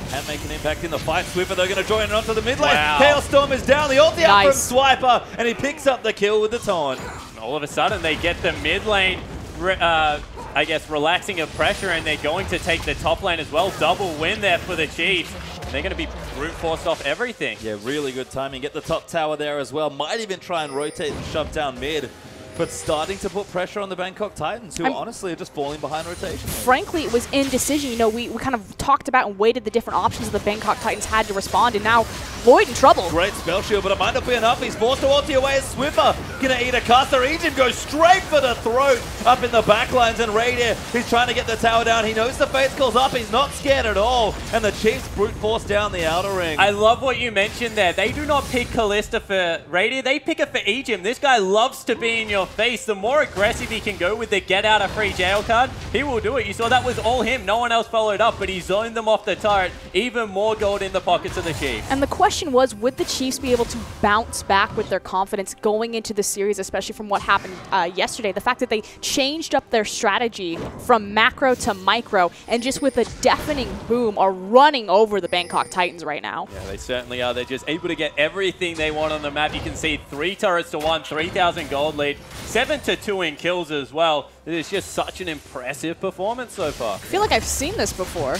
[SPEAKER 3] Can make an impact in the fight. Swiffer, they're going to join it onto the mid lane.
[SPEAKER 4] Wow.
[SPEAKER 3] Chaos Storm is down. The ulti out from
[SPEAKER 5] Nice.
[SPEAKER 3] Swiper, and he picks up the kill with the taunt.
[SPEAKER 4] All of a sudden, they get the mid lane, I guess, relaxing of pressure, and they're going to take the top lane as well. Double win there for the Chiefs. They're going to be brute forced off everything.
[SPEAKER 3] Yeah, really good timing. Get the top tower there as well. Might even try and rotate and shove down mid. But starting to put pressure on the Bangkok Titans, who honestly are just falling behind rotation.
[SPEAKER 5] Frankly, it was indecision. You know, we kind of talked about and weighted the different options the Bangkok Titans had to respond, and now Lloyd in trouble.
[SPEAKER 3] Great spell shield, but it might not be enough. He's forced to ulti away as Swiffer. Gonna eat a caster. Aegin goes straight for the throat up in the backlines, and Radiant, he's trying to get the tower down. He knows the Faith Call's up. He's not scared at all. And the Chiefs brute force down the outer ring.
[SPEAKER 4] I love what you mentioned there. They do not pick Kalista for Radiant. They pick it for Aegin. This guy loves to be in your face. The more aggressive he can go with the get out of free jail card, he will do it. You saw that was all him. No one else followed up, but he zoned them off the turret. Even more gold in the pockets of the Chiefs.
[SPEAKER 5] And the question was, would the Chiefs be able to bounce back with their confidence going into the series, especially from what happened yesterday? The fact that they changed up their strategy from macro to micro, and just with a deafening boom are running over the Bangkok Titans right now.
[SPEAKER 4] Yeah, they certainly are. They're just able to get everything they want on the map. You can see 3 turrets to 1, 3,000 gold lead, 7 to 2 in kills as well. It is just such an impressive performance so far.
[SPEAKER 5] I feel like I've seen this before.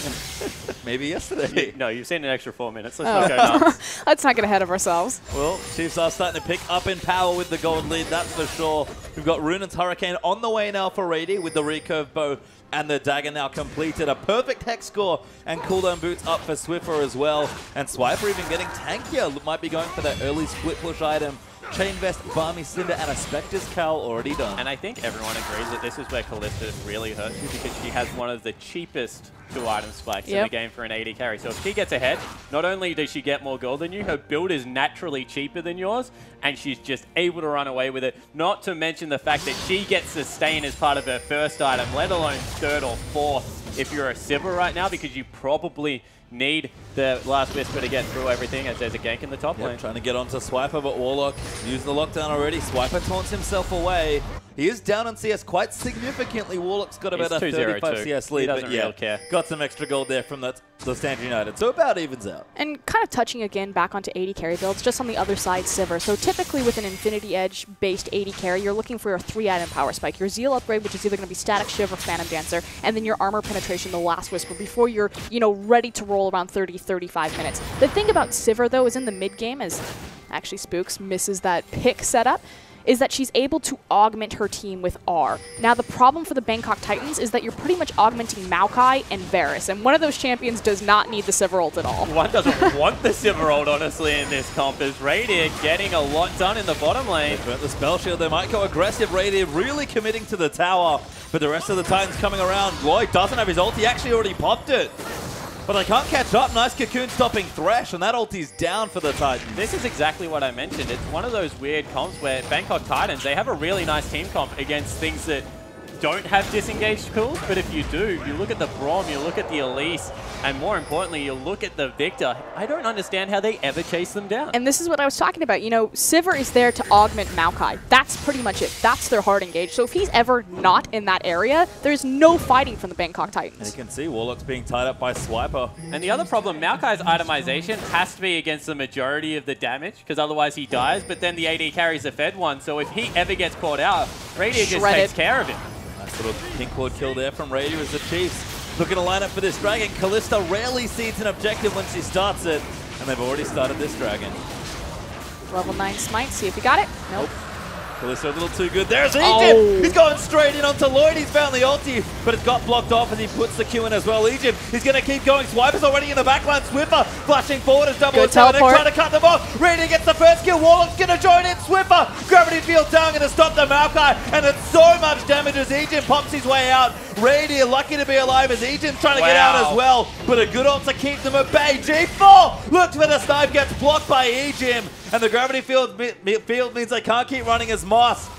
[SPEAKER 3] Maybe yesterday.
[SPEAKER 4] No, you've seen an extra 4 minutes. Let's not go nuts.
[SPEAKER 5] Let's not get ahead of ourselves.
[SPEAKER 3] Well, Chiefs are starting to pick up in power with the gold lead, that's for sure. We've got Runen's Hurricane on the way now for Rady with the recurve bow and the dagger now completed. A perfect hex score and cooldown boots up for Swiffer as well. And Swiper even getting tankier. Might be going for that early split push item. Chain Vest, Balmy Cinder, and a Spectre's Cowl already done.
[SPEAKER 4] And I think everyone agrees that this is where Kalista really hurts you, because she has one of the cheapest 2-item spikes in the game for an AD carry. So if she gets ahead, not only does she get more gold than you, her build is naturally cheaper than yours, and she's just able to run away with it. Not to mention the fact that she gets sustain as part of her first item, let alone third or fourth if you're a Sivir right now, because you probably need the last whisper to get through everything, as there's a gank in the top lane.
[SPEAKER 3] Trying to get onto Swiper, but Warlock used the lockdown already. Swiper taunts himself away. He is down on CS quite significantly. Warlock's got about a 35 CS lead, but yeah,
[SPEAKER 4] really care.
[SPEAKER 3] Got some extra gold there from the Stand United, so about evens out.
[SPEAKER 5] And kind of touching again back onto 80 carry builds, just on the other side, Sivir. So typically with an Infinity Edge based 80 carry, you're looking for your 3-item power spike. Your Zeal upgrade, which is either going to be Static Shiv or Phantom Dancer, and then your armor penetration, the last whisper, before you're, you know, ready to roll around 30-35 minutes. The thing about Sivir, though, is in the mid game, as actually Spooks misses that pick setup, is that she's able to augment her team with R. Now, the problem for the Bangkok Titans is that you're pretty much augmenting Maokai and Varus, and one of those champions does not need the Sivir ult at all.
[SPEAKER 4] One doesn't want the Sivir ult, honestly, in this comp. Is Radiant getting a lot done in the bottom lane.
[SPEAKER 3] But the spell shield, they might go aggressive. Radiant really committing to the tower, but the rest of the Titans coming around. Lloyd doesn't have his ult. He actually already popped it. But they can't catch up. Nice cocoon stopping Thresh, and that ulti's down for the Titans.
[SPEAKER 4] This is exactly what I mentioned. It's one of those weird comps where Bangkok Titans, they have a really nice team comp against things that don't have disengaged cools, but if you do, you look at the Braum, you look at the Elise, and more importantly, you look at the Victor. I don't understand how they ever chase them down.
[SPEAKER 5] And this is what I was talking about. You know, Sivir is there to augment Maokai. That's pretty much it. That's their hard engage. So if he's ever not in that area, there's no fighting from the Bangkok Titans.
[SPEAKER 3] And you can see Warlock's being tied up by Swiper.
[SPEAKER 4] And the other problem, Maokai's itemization has to be against the majority of the damage, because otherwise he dies, but then the AD carries the Fed one, so if he ever gets caught out, Radiant just takes care of him.
[SPEAKER 3] Nice little pink ward kill there from Radiant as the Chiefs looking to line up for this dragon. Kalista rarely sees an objective when she starts it, and they've already started this dragon.
[SPEAKER 5] Level 9 smite, see if you got it. Nope.
[SPEAKER 3] Kalista a little too good. There's Egypt!
[SPEAKER 5] Oh.
[SPEAKER 3] He's going straight in onto Lloyd. He's found the ulti, but it's got blocked off as he puts the Q in as well. Egypt, he's going to keep going. Swiper's already in the backline. Swiffer flashing forward as double attack. They're trying to cut them off. Radiant gets the first kill. Warlock's going to join in. Swiffer, gravity field down, going to stop the Maokai, and it's so much damage as Egypt pops his way out. Radiant lucky to be alive as Egypt's trying to get out as well, but a good ult to keep them at bay. G4 looks for the snipe, gets blocked by Egypt, and the gravity field means they can't keep running as Moss.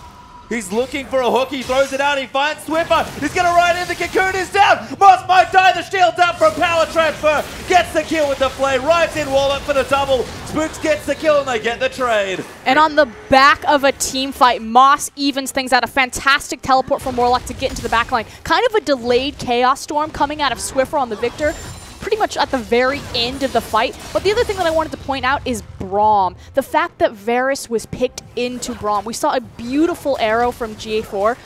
[SPEAKER 3] He's looking for a hook, he throws it out, he finds Swiffer, he's going to ride in, the cocoon is down, Moss might die, the shield's up from power transfer, gets the kill with the flame, rides in Warlock for the double, Spooks gets the kill and they get the trade.
[SPEAKER 5] And on the back of a team fight, Moss evens things out, a fantastic teleport from Warlock to get into the backline, kind of a delayed Chaos Storm coming out of Swiffer on the Victor, pretty much at the very end of the fight. But the other thing that I wanted to point out is Braum. The fact that Varus was picked into Braum. We saw a beautiful arrow from G4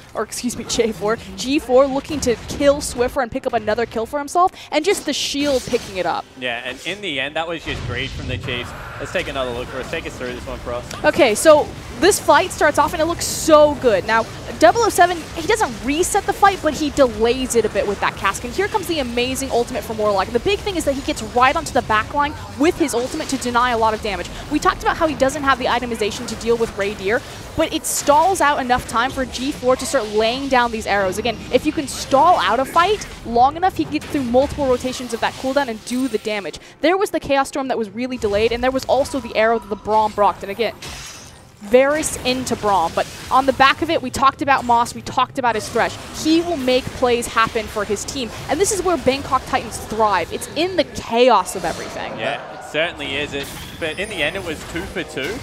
[SPEAKER 5] looking to kill Swiffer and pick up another kill for himself, and just the shield picking it up.
[SPEAKER 4] Yeah, and in the end, that was just greed from the Chiefs. Let's take another look for us. Take us through this one for us.
[SPEAKER 5] Okay, so this fight starts off and it looks so good. Now, 007, he doesn't reset the fight, but he delays it a bit with that cask. And here comes the amazing ultimate from Warlock. The big thing is that he gets right onto the backline with his ultimate to deny a lot of damage. We talked about how he doesn't have the itemization to deal with Radier, but it stalls out enough time for G4 to start laying down these arrows. Again, if you can stall out a fight long enough, he can get through multiple rotations of that cooldown and do the damage. There was the Chaos Storm that was really delayed, and there was also the arrow that the Braum blocked. And again, Varus into Braum, but on the back of it, we talked about Moss, we talked about his Thresh. He will make plays happen for his team, and this is where Bangkok Titans thrive. It's in the chaos of everything.
[SPEAKER 4] Yeah, it certainly is. But in the end, it was 2 for 2,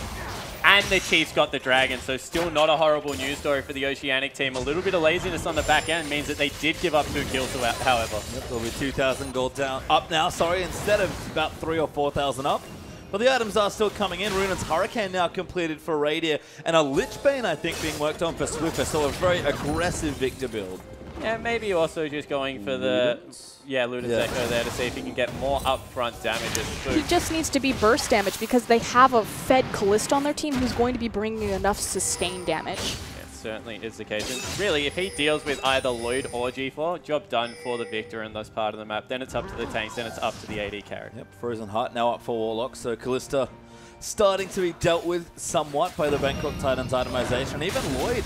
[SPEAKER 4] and the Chiefs got the Dragon, so still not a horrible news story for the Oceanic team. A little bit of laziness on the back end means that they did give up 2 kills, however.
[SPEAKER 3] Yep, there'll be 2,000 gold down, up now, instead of about 3,000 or 4,000 up. But the items are still coming in. Runan's Hurricane now completed for Radier, and a Lichbane, I think, being worked on for Swiffer, so a very aggressive Victor build.
[SPEAKER 4] Yeah, maybe also just going for the Luden's Echo there to see if he can get more upfront damage.
[SPEAKER 5] He just needs to be burst damage because they have a fed Kalista on their team who's going to be bringing enough sustained damage.
[SPEAKER 4] Certainly is the case. And really, if he deals with either Lloyd or G4, job done for the Victor in this part of the map. Then it's up to the tanks, then it's up to the AD carry.
[SPEAKER 3] Yep, Frozen Heart now up for Warlock, so Kalista starting to be dealt with somewhat by the Bangkok Titans itemization. Even Lloyd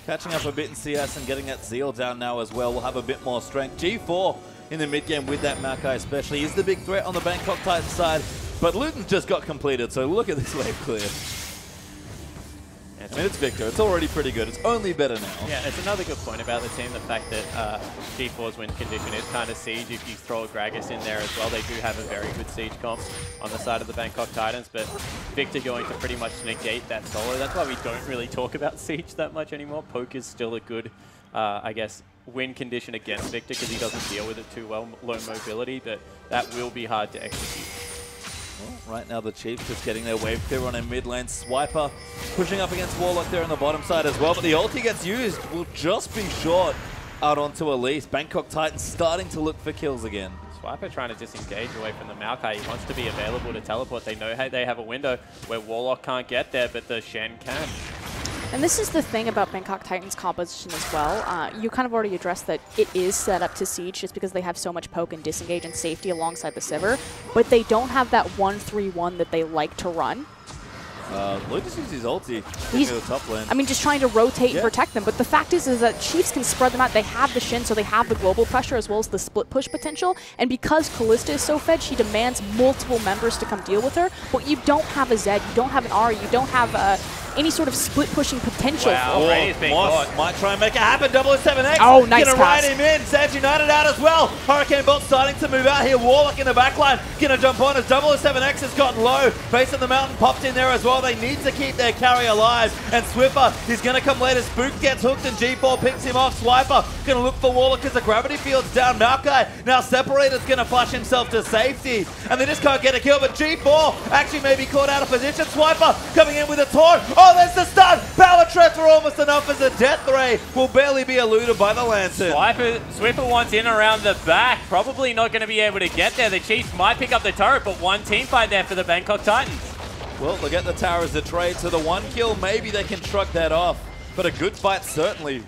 [SPEAKER 3] catching up a bit in CS and getting that Zeal down now as well. Will have a bit more strength. G4 in the mid game with that Maokai especially is the big threat on the Bangkok Titans side, but Luton just got completed, so look at this wave clear. I mean, it's Victor. It's already pretty good. It's only better now.
[SPEAKER 4] Yeah, it's another good point about the team, the fact that G4's win condition is kind of siege. If you throw a Gragas in there as well, they do have a very good siege comp on the side of the Bangkok Titans, but Victor going to pretty much negate that solo. That's why we don't really talk about siege that much anymore. Poke is still a good, I guess, win condition against Victor because he doesn't deal with it too well, low mobility, but that will be hard to execute.
[SPEAKER 3] Well, right now the Chiefs just getting their wave clear on a mid lane. Swiper pushing up against Warlock there on the bottom side as well, but the ulti gets used. Will just be short out onto Elise. Bangkok Titans starting to look for kills again.
[SPEAKER 4] Swiper trying to disengage away from the Maokai. He wants to be available to teleport. They know they have a window where Warlock can't get there, but the Shen can.
[SPEAKER 5] And this is the thing about Bangkok Titans composition as well. You kind of already addressed that it is set up to siege just because they have so much poke and disengage and safety alongside the Sivir, but they don't have that 1-3-1 that they like to run.
[SPEAKER 3] Lloyd just used his ulti
[SPEAKER 5] He's-
[SPEAKER 3] to the top lane.
[SPEAKER 5] I mean, just trying to rotate
[SPEAKER 3] Yeah.
[SPEAKER 5] and protect them. But the fact is that Chiefs can spread them out. They have the Shin, so they have the global pressure as well as the split push potential. And because Callista is so fed, she demands multiple members to come deal with her. But you don't have a Zed, you don't have an Ari, you don't have any sort of split pushing potential.
[SPEAKER 4] Wow, Radia's being
[SPEAKER 3] Moss
[SPEAKER 4] caught.
[SPEAKER 3] might try and make it happen. 007X.
[SPEAKER 5] Oh, nice
[SPEAKER 3] Gonna
[SPEAKER 5] pass.
[SPEAKER 3] ride him in. Zed United out as well. Hurricane Bolt starting to move out here. Warlock in the backline. Gonna jump on as 007X has gotten low. Face of the mountain popped in there as well. They need to keep their carry alive. And Swiffer, he's gonna come later. Spook gets hooked and G4 picks him off. Swiper gonna look for Warlock as the gravity field's down. Maokai now Separator's gonna flush himself to safety. And they just can't get a kill. But G4 actually may be caught out of position. Swiper coming in with a taunt. Oh, there's the stun. Power transfer almost enough as the death ray will barely be eluded by the Lantern.
[SPEAKER 4] Swiffer wants in around the back. Probably not going to be able to get there. The Chiefs might pick up the turret, but one team fight there for the Bangkok Titans.
[SPEAKER 3] Well, they'll get the tower as a trade to the one kill. Maybe they can shrug that off. But a good fight certainly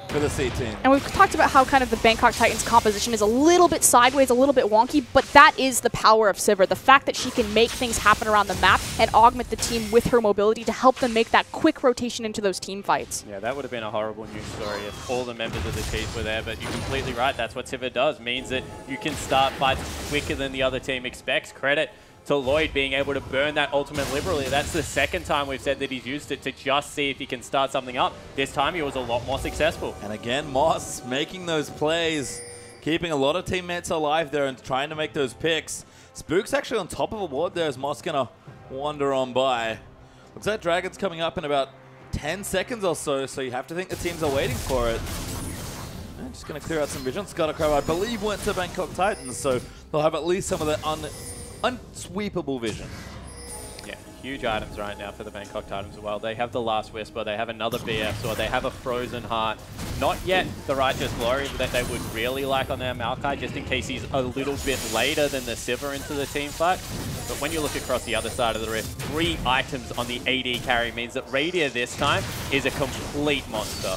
[SPEAKER 3] for the C team.
[SPEAKER 5] And we've talked about how kind of the Bangkok Titans composition is a little bit sideways, a little bit wonky, but that is the power of Sivir. The fact that she can make things happen around the map and augment the team with her mobility to help them make that quick rotation into those team fights.
[SPEAKER 4] Yeah, that would have been a horrible news story if all the members of the Chiefs were there, but you're completely right. That's what Sivir does. Means that you can start fights quicker than the other team expects. Credit to Lloyd being able to burn that ultimate liberally. That's the second time we've said that he's used it to just see if he can start something up. This time he was a lot more successful.
[SPEAKER 3] And again, Moss making those plays, keeping a lot of teammates alive there and trying to make those picks. Spook's actually on top of a ward there as Moss gonna wander on by. Looks like Dragon's coming up in about 10 seconds or so, so you have to think the teams are waiting for it. And just gonna clear out some vision. Scuttercrow, I believe, went to Bangkok Titans, so they'll have at least some of the unsweepable vision.
[SPEAKER 4] Yeah, huge items right now for the Bangkok Titans as well. They have the Last Whisper, they have another BF Sword, they have a Frozen Heart. Not yet the Righteous Glory that they would really like on their Maokai, just in case he's a little bit later than the Sivir into the team fight. But when you look across the other side of the rift, 3 items on the AD carry means that Radia this time is a complete monster.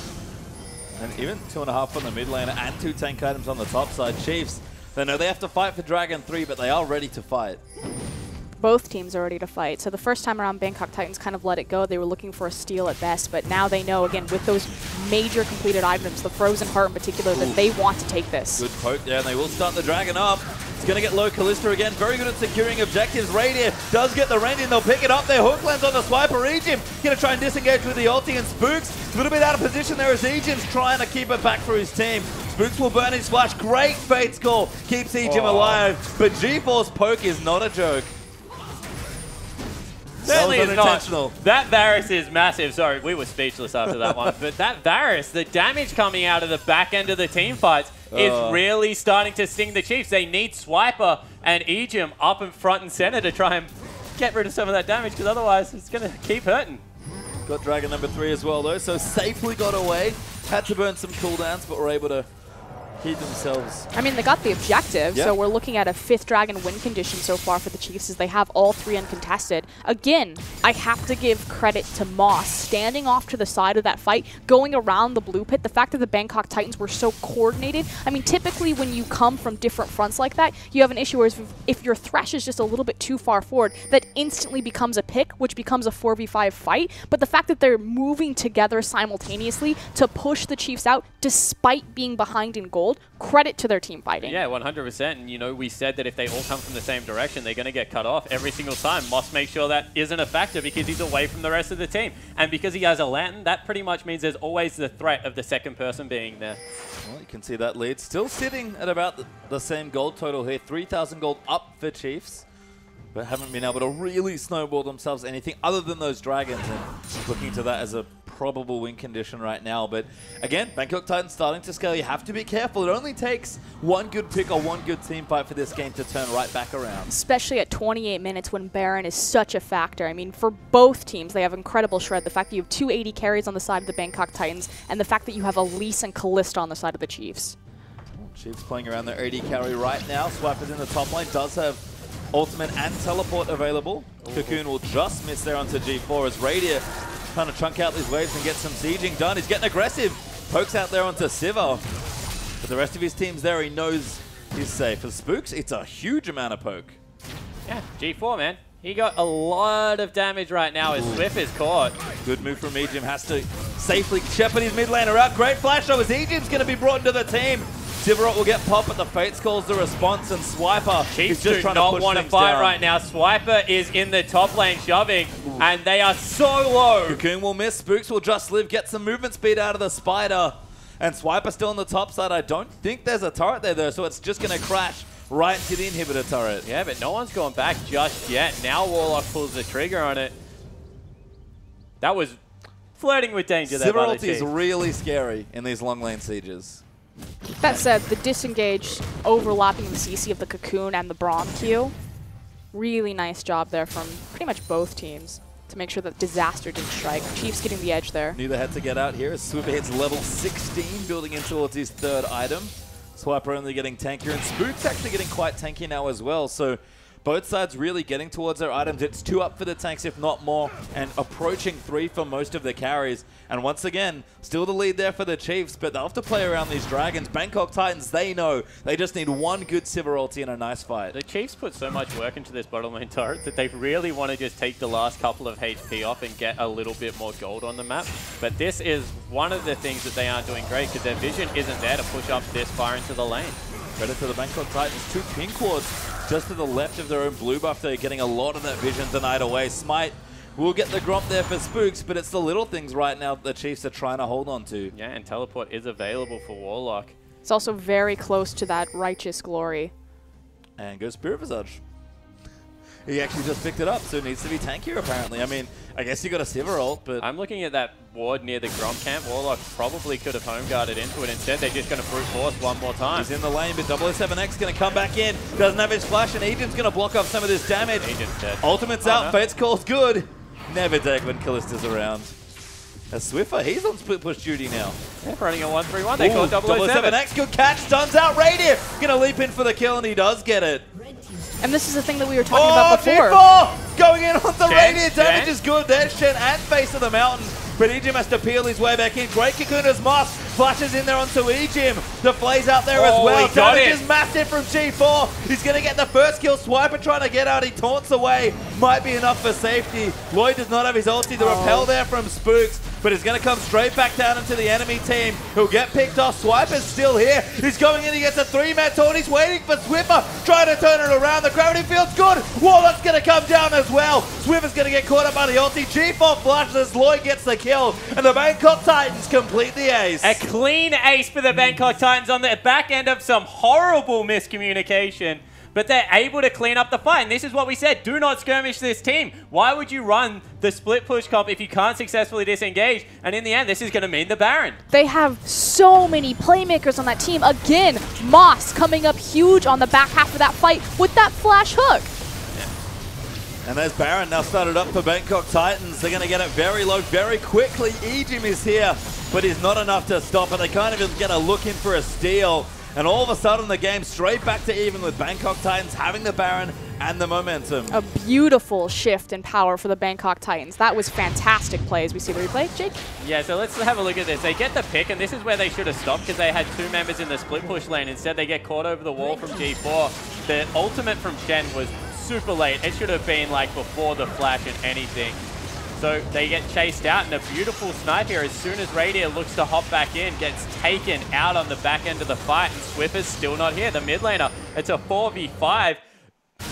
[SPEAKER 3] And even 2.5 on the mid laner and 2 tank items on the top side. Chiefs, they know they have to fight for Dragon 3, but they are ready to fight.
[SPEAKER 5] Both teams are ready to fight. So the first time around, Bangkok Titans kind of let it go. They were looking for a steal at best, but now they know, again, with those major completed items, the Frozen Heart in particular, that they want to take this.
[SPEAKER 3] Good poke there, and they will start the Dragon up. It's going to get low. Callista again, very good at securing objectives. Radiant does get the range in. They'll pick it up. Their hook lands on the Swiper. Ejim going to try and disengage with the ulti, and Spooks a little bit out of position there as Ejim's trying to keep it back for his team. Spooks will burn his flash. Great Fate's Call. Keeps Ejim alive, but G4's poke is not a joke.
[SPEAKER 4] Certainly
[SPEAKER 3] That was
[SPEAKER 4] is not.
[SPEAKER 3] unintentional.
[SPEAKER 4] That Varus is massive. Sorry, we were speechless after that one. But that Varus, the damage coming out of the back end of the team fights is really starting to sting the Chiefs. They need Swiper and Ejim up in front and center to try and get rid of some of that damage, because otherwise it's going to keep hurting.
[SPEAKER 3] Got Dragon number 3 as well, though, so safely got away. Had to burn some cooldowns, but were able to keep themselves.
[SPEAKER 5] I mean, they got the objective,
[SPEAKER 3] Yeah.
[SPEAKER 5] so we're looking at a 5th Dragon win condition so far for the Chiefs as they have all 3 uncontested. Again, I have to give credit to Moss standing off to the side of that fight, going around the blue pit. The fact that the Bangkok Titans were so coordinated. I mean, typically when you come from different fronts like that, you have an issue where if your Thresh is just a little bit too far forward, that instantly becomes a pick, which becomes a 4v5 fight. But the fact that they're moving together simultaneously to push the Chiefs out despite being behind in gold, credit to their team fighting.
[SPEAKER 4] Yeah, 100%. And, you know, we said that if they all come from the same direction, they're going to get cut off every single time. Moss makes sure that isn't a factor because he's away from the rest of the team. And because he has a lantern, that pretty much means there's always the threat of the second person being there.
[SPEAKER 3] Well, you can see that lead still sitting at about the same gold total here. 3,000 gold up for Chiefs, but haven't been able to really snowball themselves anything other than those Dragons, and looking to that as a probable win condition right now. But again, Bangkok Titans starting to scale. You have to be careful. It only takes one good pick or one good team fight for this game to turn right back around.
[SPEAKER 5] Especially at 28 minutes when Baron is such a factor. I mean, for both teams, they have incredible shred. The fact that you have 2 AD carries on the side of the Bangkok Titans, and the fact that you have Elise and Callista on the side of the Chiefs.
[SPEAKER 3] Chiefs playing around their AD carry right now. Swiper's in the top lane, does have ultimate and teleport available. Cocoon will just miss there onto G4 as Radiant trying to chunk out these waves and get some sieging done. He's getting aggressive. Pokes out there onto Sivir. But the rest of his team's there. He knows he's safe. For Spooks, it's a huge amount of poke.
[SPEAKER 4] Yeah, G4, man. He got a lot of damage right now as Swift is caught.
[SPEAKER 3] Good move from Ejim. Has to safely shepherd his mid laner out. Great flash though as Ejim's going to be brought into the team. Sivarot will get pop, but the Fates calls the response, and Swiper is just trying to push
[SPEAKER 4] want to
[SPEAKER 3] things
[SPEAKER 4] fight
[SPEAKER 3] down.
[SPEAKER 4] right now. Swiper is in the top lane shoving, and they are so low.
[SPEAKER 3] Cocoon will miss. Spooks will just live. Get some movement speed out of the Spider. And Swiper still on the top side. I don't think there's a turret there, though, so it's just going to crash right into the inhibitor turret.
[SPEAKER 4] Yeah, but no one's gone back just yet. Now Warlock pulls the trigger on it. That was flirting with danger there by the
[SPEAKER 3] Sivarot is
[SPEAKER 4] Chief.
[SPEAKER 3] really scary in these long lane sieges.
[SPEAKER 5] That said, the disengage overlapping the CC of the Cocoon and the Braum Q, really nice job there from pretty much both teams to make sure that Disaster didn't strike. Chiefs getting the edge there.
[SPEAKER 3] Neither had to get out here as Swift hits level 16, building in towards his third item. Swiper only getting tankier, and Spook's actually getting quite tanky now as well, so both sides really getting towards their items. It's 2 up for the tanks, if not more, and approaching 3 for most of the carries. And once again, still the lead there for the Chiefs, but they'll have to play around these dragons. Bangkok Titans, they know they just need one good Sivir ulti and a nice fight.
[SPEAKER 4] The Chiefs put so much work into this bottom lane turret that they really want to just take the last couple of HP off and get a little bit more gold on the map. But this is one of the things that they aren't doing great because their vision isn't there to push up this far into the lane.
[SPEAKER 3] Credit to the Bangkok Titans, 2 pink wards just to the left of their own blue buff. They're getting a lot of that vision denied away. Smite will get the Gromp there for Spooks, but it's the little things right now the Chiefs are trying to hold on to.
[SPEAKER 4] Yeah, and Teleport is available for Warlock.
[SPEAKER 5] It's also very close to that Righteous Glory.
[SPEAKER 3] And goes Spirit Visage. He actually just picked it up, so it needs to be tankier apparently. I mean, I guess you got a Sivir ult, but...
[SPEAKER 4] I'm looking at that ward near the Gromp camp. Warlock probably could have home guarded into it. Instead, they're just going to brute force one more time.
[SPEAKER 3] He's in the lane, but 007X going to come back in. Doesn't have his flash, and Ejim's going to block off some of this damage.
[SPEAKER 4] Ejim's dead.
[SPEAKER 3] Ultimate's out, Fate's call's good. Never take when Callista's around. A Swiffer, he's on split push duty now.
[SPEAKER 4] They're running a 1-3-1. They call 007.
[SPEAKER 3] 007X, good catch, stuns out Radiant. Gonna leap in for the kill, and he does get it.
[SPEAKER 5] And this is the thing that we were talking about before.
[SPEAKER 3] G4 going in on the
[SPEAKER 4] Shen,
[SPEAKER 3] Radiant. Damage
[SPEAKER 4] Shen.
[SPEAKER 3] is good. There's Shen and Face of the Mountain. But Ejim has to peel his way back in. Great Cocoon as Moss flashes in there onto Ejim. The Flay's out there as well.
[SPEAKER 4] He got
[SPEAKER 3] Damage
[SPEAKER 4] it.
[SPEAKER 3] is massive from G4. He's going to get the first kill. Swiper trying to get out. He taunts away. Might be enough for safety. Lloyd does not have his ulti. The repel there from Spooks. But he's going to come straight back down into the enemy team. He'll get picked off. Swiper's still here. He's going in. He gets a 3-man taunt. He's waiting for Swiffer. Trying to turn it around. The gravity field's good. Warlock's going to come down as well. Swiffer's going to get caught up by the ulti. G4 flashes as Lloyd gets the kill. And the Bangkok Titans complete the ace.
[SPEAKER 4] A clean ace for the Bangkok Titans on the back end of some horrible miscommunication. But they're able to clean up the fight. And this is what we said. Do not skirmish this team. Why would you run the split push comp if you can't successfully disengage? And in the end, this is going to mean the Baron.
[SPEAKER 5] They have so many playmakers on that team. Again, Moss coming up huge on the back half of that fight with that flash hook.
[SPEAKER 3] And there's Baron now started up for Bangkok Titans. They're going to get it very low very quickly. Ejim is here, but he's not enough to stop it. They can't even get a look in for a steal. And all of a sudden, the game straight back to even with Bangkok Titans having the Baron and the momentum.
[SPEAKER 5] A beautiful shift in power for the Bangkok Titans. That was fantastic play as we see the replay. Jake?
[SPEAKER 4] Yeah, so let's have a look at this. They get the pick, and this is where they should have stopped because they had 2 members in the split push lane. Instead, they get caught over the wall from G4. The ultimate from Shen was super late. It should have been like before the flash and anything. So they get chased out, and a beautiful snipe here as soon as Radiant looks to hop back in, gets taken out on the back end of the fight, and Swiffer's still not here. The mid laner, it's a 4v5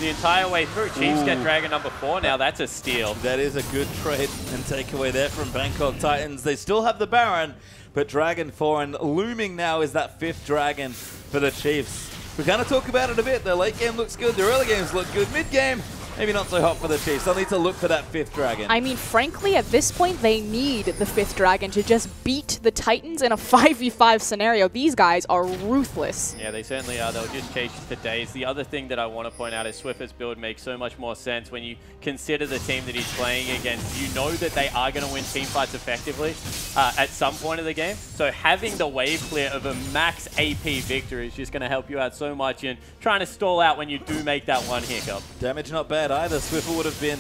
[SPEAKER 4] the entire way through. Chiefs get Dragon number 4 now. That's a steal.
[SPEAKER 3] That is a good trade and takeaway there from Bangkok Titans. They still have the Baron, but Dragon 4, and looming now is that 5th Dragon for the Chiefs. We're going to talk about it a bit. Their late game looks good. Their early games look good. Mid game, maybe not so hot for the Chiefs. They'll need to look for that 5th Dragon.
[SPEAKER 5] I mean, frankly, at this point, they need the 5th Dragon to just beat the Titans in a 5v5 scenario. These guys are ruthless.
[SPEAKER 4] Yeah, they certainly are. They'll just chase you for days. The other thing that I want to point out is Swiffer's build makes so much more sense when you consider the team that he's playing against. You know that they are going to win team fights effectively at some point of the game. So having the wave clear of a max AP victory is just going to help you out so much in trying to stall out when you do make that one hiccup.
[SPEAKER 3] Damage not bad either. Swiffer would have been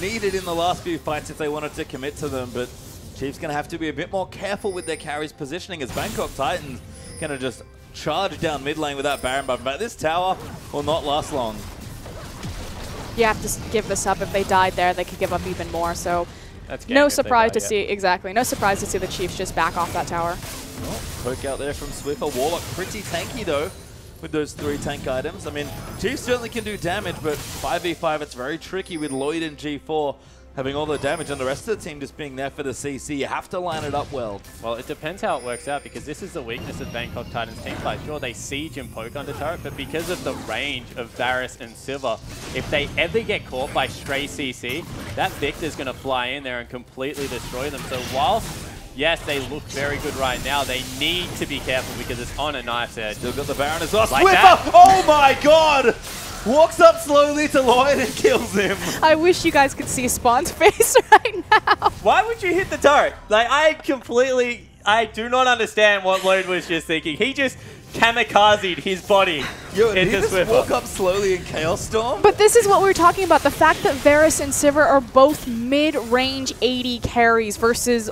[SPEAKER 3] needed in the last few fights if they wanted to commit to them, but Chiefs going to have to be a bit more careful with their carries positioning as Bangkok Titans going to just charge down mid lane with that Baron buff. But this tower will not last long.
[SPEAKER 5] you have to give this up. If they died there, they could give up even more. So
[SPEAKER 4] That's
[SPEAKER 5] no
[SPEAKER 4] game if they
[SPEAKER 5] surprise
[SPEAKER 4] die,
[SPEAKER 5] to see, exactly, no surprise to see the Chiefs just back off that tower.
[SPEAKER 3] Well, poke out there from Swiffer. Warlock pretty tanky though with those 3 tank items. I mean, Chiefs certainly can do damage, but 5v5 it's very tricky with Lloyd and G4 having all the damage and the rest of the team just being there for the CC. You have to line it up well.
[SPEAKER 4] Well, it depends how it works out, because this is the weakness of Bangkok Titans team fight. Sure, they siege and poke under turret, but because of the range of Varus and Silver, if they ever get caught by stray CC, that Victor's going to fly in there and completely destroy them. So whilst, yes, they look very good right now, they need to be careful because it's on a knife's edge.
[SPEAKER 3] Still got the Baron as well.
[SPEAKER 4] Like
[SPEAKER 3] Swiffer!
[SPEAKER 4] that.
[SPEAKER 3] Oh my god! Walks up slowly to Lloyd and kills him.
[SPEAKER 5] I wish you guys could see Spawn's face right now.
[SPEAKER 4] Why would you hit the turret? Like, I do not understand what Lloyd was just thinking. He just kamikazed his body
[SPEAKER 3] Yo, did he
[SPEAKER 4] into
[SPEAKER 3] just walk
[SPEAKER 4] Swiffer.
[SPEAKER 3] up slowly in Chaos Storm?
[SPEAKER 5] But this is what we were talking about, the fact that Varus and Sivir are both mid-range 80 carries versus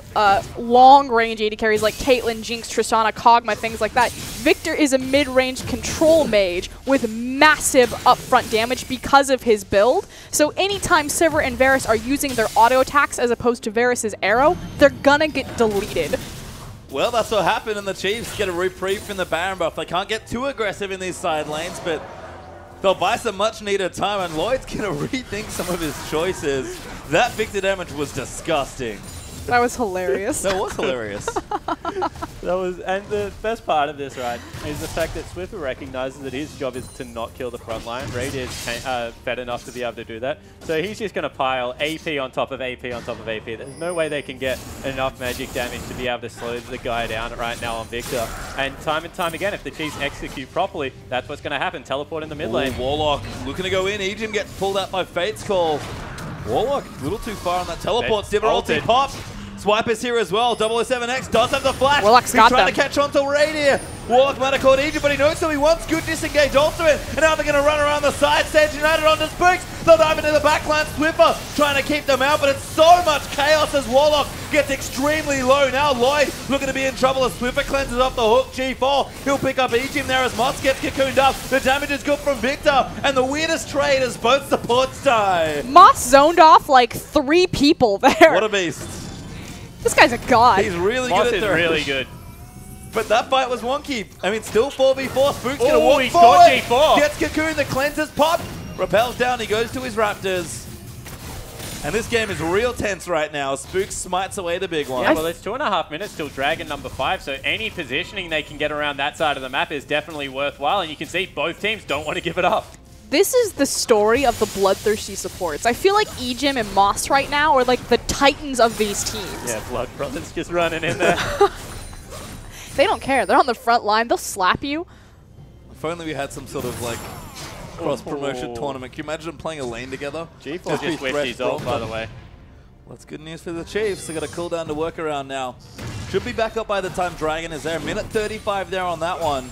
[SPEAKER 5] long-range 80 carries like Caitlyn, Jinx, Tristana, Kog'Maw, things like that. Victor is a mid-range control mage with massive upfront damage because of his build. So anytime Sivir and Varus are using their auto attacks as opposed to Varus's arrow, they're gonna get deleted.
[SPEAKER 3] Well, that's what happened, and the Chiefs get a reprieve from the Baron buff. They can't get too aggressive in these side lanes, but they'll buy some much-needed time, and Lloyd's going to rethink some of his choices. That Victor damage was disgusting.
[SPEAKER 5] That was hilarious.
[SPEAKER 3] That was hilarious.
[SPEAKER 4] And the best part of this, right, is the fact that Swiffer recognizes that his job is to not kill the front line. Raid is fed enough to be able to do that. So he's just going to pile AP on top of AP on top of AP. There's no way they can get enough magic damage to be able to slow the guy down right now on Victor. And time again, if the Chiefs execute properly, that's what's going to happen. Teleport in the mid lane.
[SPEAKER 3] Warlock looking to go in. Ejim gets pulled out by Fate's Call. Warlock a little too far on that teleport. Sivir ulti pops. Swipe is here as well. 007X does have the flash.
[SPEAKER 5] Warlock's
[SPEAKER 3] He's
[SPEAKER 5] got
[SPEAKER 3] trying
[SPEAKER 5] them.
[SPEAKER 3] to catch on to Raid here. Warlock might have caught Ejim, but he knows who he wants. Good disengage also in. And now they're going to run around the side. Sage United onto Spooks. They'll dive into the backline. Swiffer trying to keep them out, but it's so much chaos as Warlock gets extremely low. Now Lloyd looking to be in trouble as Swiffer cleanses off the hook. G4, he'll pick up Ejim there as Moss gets cocooned up. The damage is good from Victor, and the weirdest trade is both supports die.
[SPEAKER 5] Moss zoned off like 3 people there.
[SPEAKER 3] What a beast.
[SPEAKER 5] This guy's a god.
[SPEAKER 3] He's really
[SPEAKER 4] Moss
[SPEAKER 3] good at
[SPEAKER 4] is
[SPEAKER 3] throwing.
[SPEAKER 4] really good.
[SPEAKER 3] But that fight was wonky. I mean, still 4v4. Spook's going to
[SPEAKER 4] Oh,
[SPEAKER 3] walk
[SPEAKER 4] he's
[SPEAKER 3] forward.
[SPEAKER 4] got G4.
[SPEAKER 3] Gets cocoon, the cleanses pop. Repels down, he goes to his Raptors. And this game is real tense right now. Spook smites away the big one.
[SPEAKER 4] Yeah, well, it's 2.5 minutes till Dragon number 5, so any positioning they can get around that side of the map is definitely worthwhile, and you can see both teams don't want to give it up.
[SPEAKER 5] This is the story of the bloodthirsty supports. I feel like Ejim and Moss right now are like the titans of these teams.
[SPEAKER 4] Yeah, Blood Brothers just running in there.
[SPEAKER 5] They don't care. They're on the front line. They'll slap you.
[SPEAKER 3] If only we had some sort of like cross-promotion tournament. Can you imagine them playing a lane together?
[SPEAKER 4] G4 just whiffed his ult, by the way.
[SPEAKER 3] Well, that's good news for the Chiefs. They got a cooldown to work around now. Should be back up by the time Dragon is there. Minute 35 there on that one.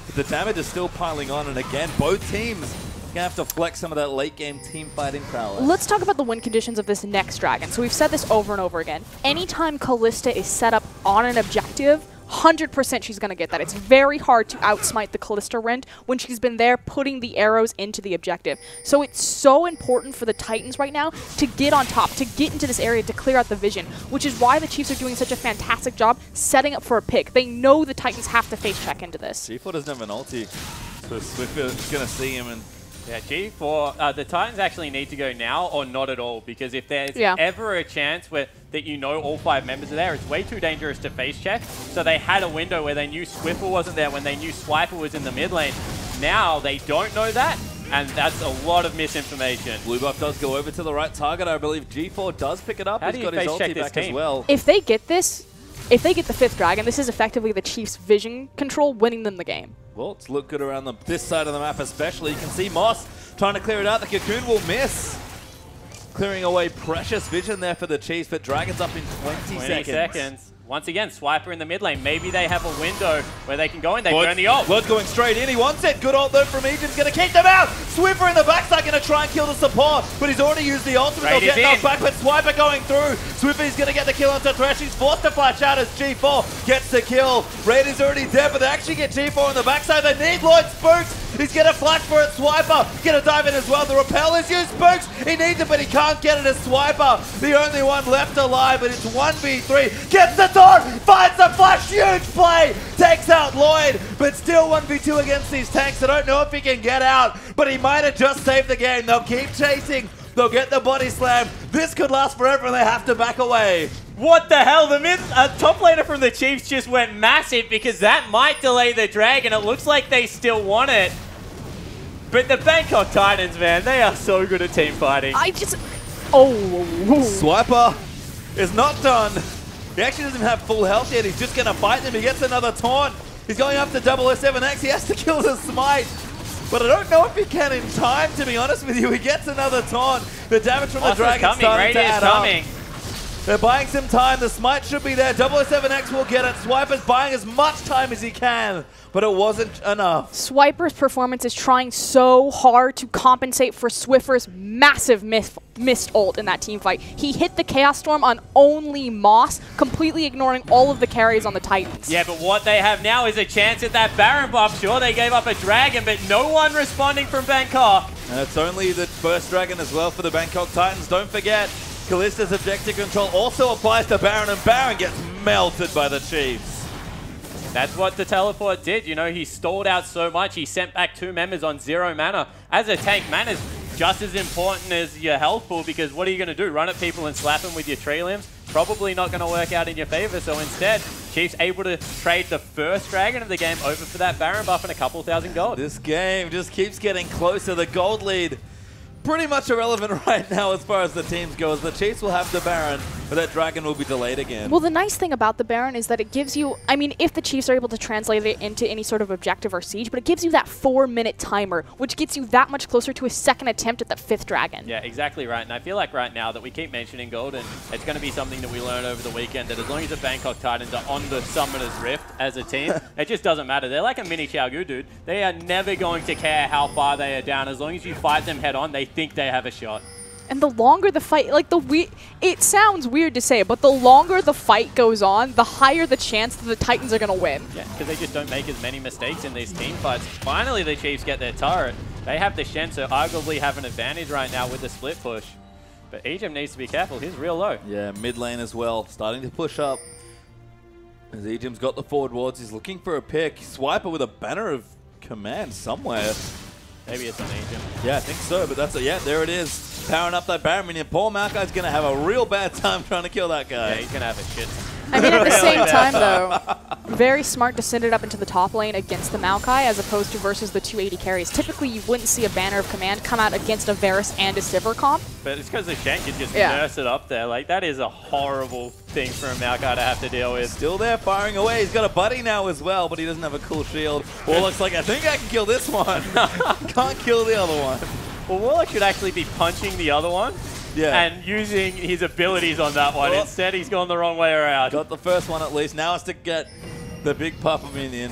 [SPEAKER 3] But the damage is still piling on, and again, both teams gonna have to flex some of that late game team fighting prowess.
[SPEAKER 5] Let's talk about the win conditions of this next Dragon. So we've said this over and over again. Anytime Kalista is set up on an objective, 100% she's going to get that. It's very hard to outsmite the Kalista Rend when she's been there putting the arrows into the objective. So it's so important for the Titans right now to get on top, to get into this area, to clear out the vision, which is why the Chiefs are doing such a fantastic job setting up for a pick. They know the Titans have to face check into this.
[SPEAKER 3] G4 doesn't have an ulti, so Swiffer's going to see him and...
[SPEAKER 4] Yeah, G4, the Titans actually need to go now or not at all, because if there's ever a chance that you know all 5 members are there, it's way too dangerous to face check. So they had a window where they knew Swiffer wasn't there when they knew Swiper was in the mid lane. Now they don't know that, and that's a lot of misinformation.
[SPEAKER 3] Blue buff does go over to the right target. I believe G4 does pick it up.
[SPEAKER 4] How
[SPEAKER 3] He's
[SPEAKER 4] do you
[SPEAKER 3] got his
[SPEAKER 4] face check
[SPEAKER 3] ulti
[SPEAKER 4] this
[SPEAKER 3] back as
[SPEAKER 4] team?
[SPEAKER 3] well.
[SPEAKER 5] If they get this, if they get the 5th Dragon, this is effectively the Chiefs' vision control winning them the game.
[SPEAKER 3] Well, it's looked good around this side of the map especially. You can see Moss trying to clear it out. The Cocoon will miss. Clearing away precious vision there for the Chiefs, but Dragon's up in 20 seconds.
[SPEAKER 4] Once again, Swiper in the mid lane. Maybe they have a window where they can go in. They burn the ult.
[SPEAKER 3] Blood's going straight in. He wants it. Good ult though from Ejim's going to keep them out. Swiffer in the backside going to try and kill the support, but he's already used the ultimate. They'll get knocked back, but Swiper going through. Swiffer's going to get the kill onto Thresh. He's forced to flash out as G4 gets the kill. Raid is already dead, but they actually get G4 on the backside. They need Lloyd Spooks. He's going to flash for it. Swiper going to dive in as well. The repel is used. Spooks, he needs it, but he can't get it as Swiper. The only one left alive, but it's 1v3. Gets the taunt, finds the flash, huge play. Takes out Lloyd, but still 1v2 against these tanks. I don't know if he can get out, but he might have just saved the game. They'll keep chasing. They'll get the body slam. This could last forever, and they have to back away.
[SPEAKER 4] What the hell? The top laner from the Chiefs just went massive because that might delay the Dragon. It looks like they still want it. But the Bangkok Titans, man, they are so good at team fighting.
[SPEAKER 3] Swiper is not done. He actually doesn't have full health yet. He's just going to fight them. He gets another taunt. He's going up to 007X. He has to kill the smite. But I don't know if he can in time, to be honest with you. He gets another taunt. The damage from the Dragon starting to add up. They're buying some time. The smite should be there. 007X will get it. Swiper's buying as much time as he can, but it wasn't enough.
[SPEAKER 5] Swiper's performance is trying so hard to compensate for Swiffer's massive missed ult in that team fight. He hit the Chaos Storm on only Moss, completely ignoring all of the carries on the Titans.
[SPEAKER 4] Yeah, but what they have now is a chance at that Baron buff. Sure, they gave up a Dragon, but no one responding from Bangkok.
[SPEAKER 3] And it's only the first Dragon as well for the Bangkok Titans. Don't forget, Kallista's objective control also applies to Baron, and Baron gets melted by the Chiefs.
[SPEAKER 4] That's what the teleport did. You know, he stalled out so much. He sent back 2 members on 0 mana. As a tank, mana's just as important as your health pool, because what are you going to do? Run at people and slap them with your tree limbs? Probably not going to work out in your favor. So instead, Chiefs able to trade the first Dragon of the game over for that Baron buff and a couple thousand gold.
[SPEAKER 3] This game just keeps getting closer. The gold lead pretty much irrelevant right now as far as the teams go. The Chiefs will have the Baron, but that Dragon will be delayed again.
[SPEAKER 5] Well, the nice thing about the Baron is that it gives you, I mean, if the Chiefs are able to translate it into any sort of objective or siege, but it gives you that 4-minute timer, which gets you that much closer to a second attempt at the 5th Dragon.
[SPEAKER 4] Yeah, exactly right. And I feel like right now that we keep mentioning gold, and it's going to be something that we learn over the weekend, that as long as the Bangkok Titans are on the Summoner's Rift as a team, it just doesn't matter. They're like a mini Xiaogu, dude. They are never going to care how far they are down. As long as you fight them head on, they think they have a shot.
[SPEAKER 5] And the longer the fight, like it sounds weird to say, but the longer the fight goes on, the higher the chance that the Titans are going to win.
[SPEAKER 4] Yeah, because they just don't make as many mistakes in these team fights. Finally, the Chiefs get their turret. They have the Shen, so arguably have an advantage right now with the split push. But Egypt needs to be careful. He's real low.
[SPEAKER 3] Yeah, mid lane as well, starting to push up. As Egypt's got the forward wards, he's looking for a pick. Swiper with a banner of command somewhere.
[SPEAKER 4] Maybe it's an Egypt.
[SPEAKER 3] Yeah, I think so, but that's yeah, there it is. Powering up that Baron minion. Poor Maokai's going to have a real bad time trying to kill that guy.
[SPEAKER 4] Yeah, he's going to have a shit.
[SPEAKER 5] I mean, at the same time, though, very smart to send it up into the top lane against the Maokai as opposed to versus the 280 carries. Typically, you wouldn't see a Banner of Command come out against a Varus and a Sivir comp.
[SPEAKER 4] But it's because the Shen can just nurse it up there. Like, that is a horrible thing for a Maokai to have to deal with.
[SPEAKER 3] Still there, firing away. He's got a buddy now as well, but he doesn't have a cool shield. Warlock's like, I think I can kill this one. Can't kill the other one.
[SPEAKER 4] Well, Warlock should actually be punching the other one.
[SPEAKER 3] Yeah.
[SPEAKER 4] And using his abilities on that one. Instead, he's gone the wrong way around.
[SPEAKER 3] Got the first one at least. Now it's to get the big Papa minion.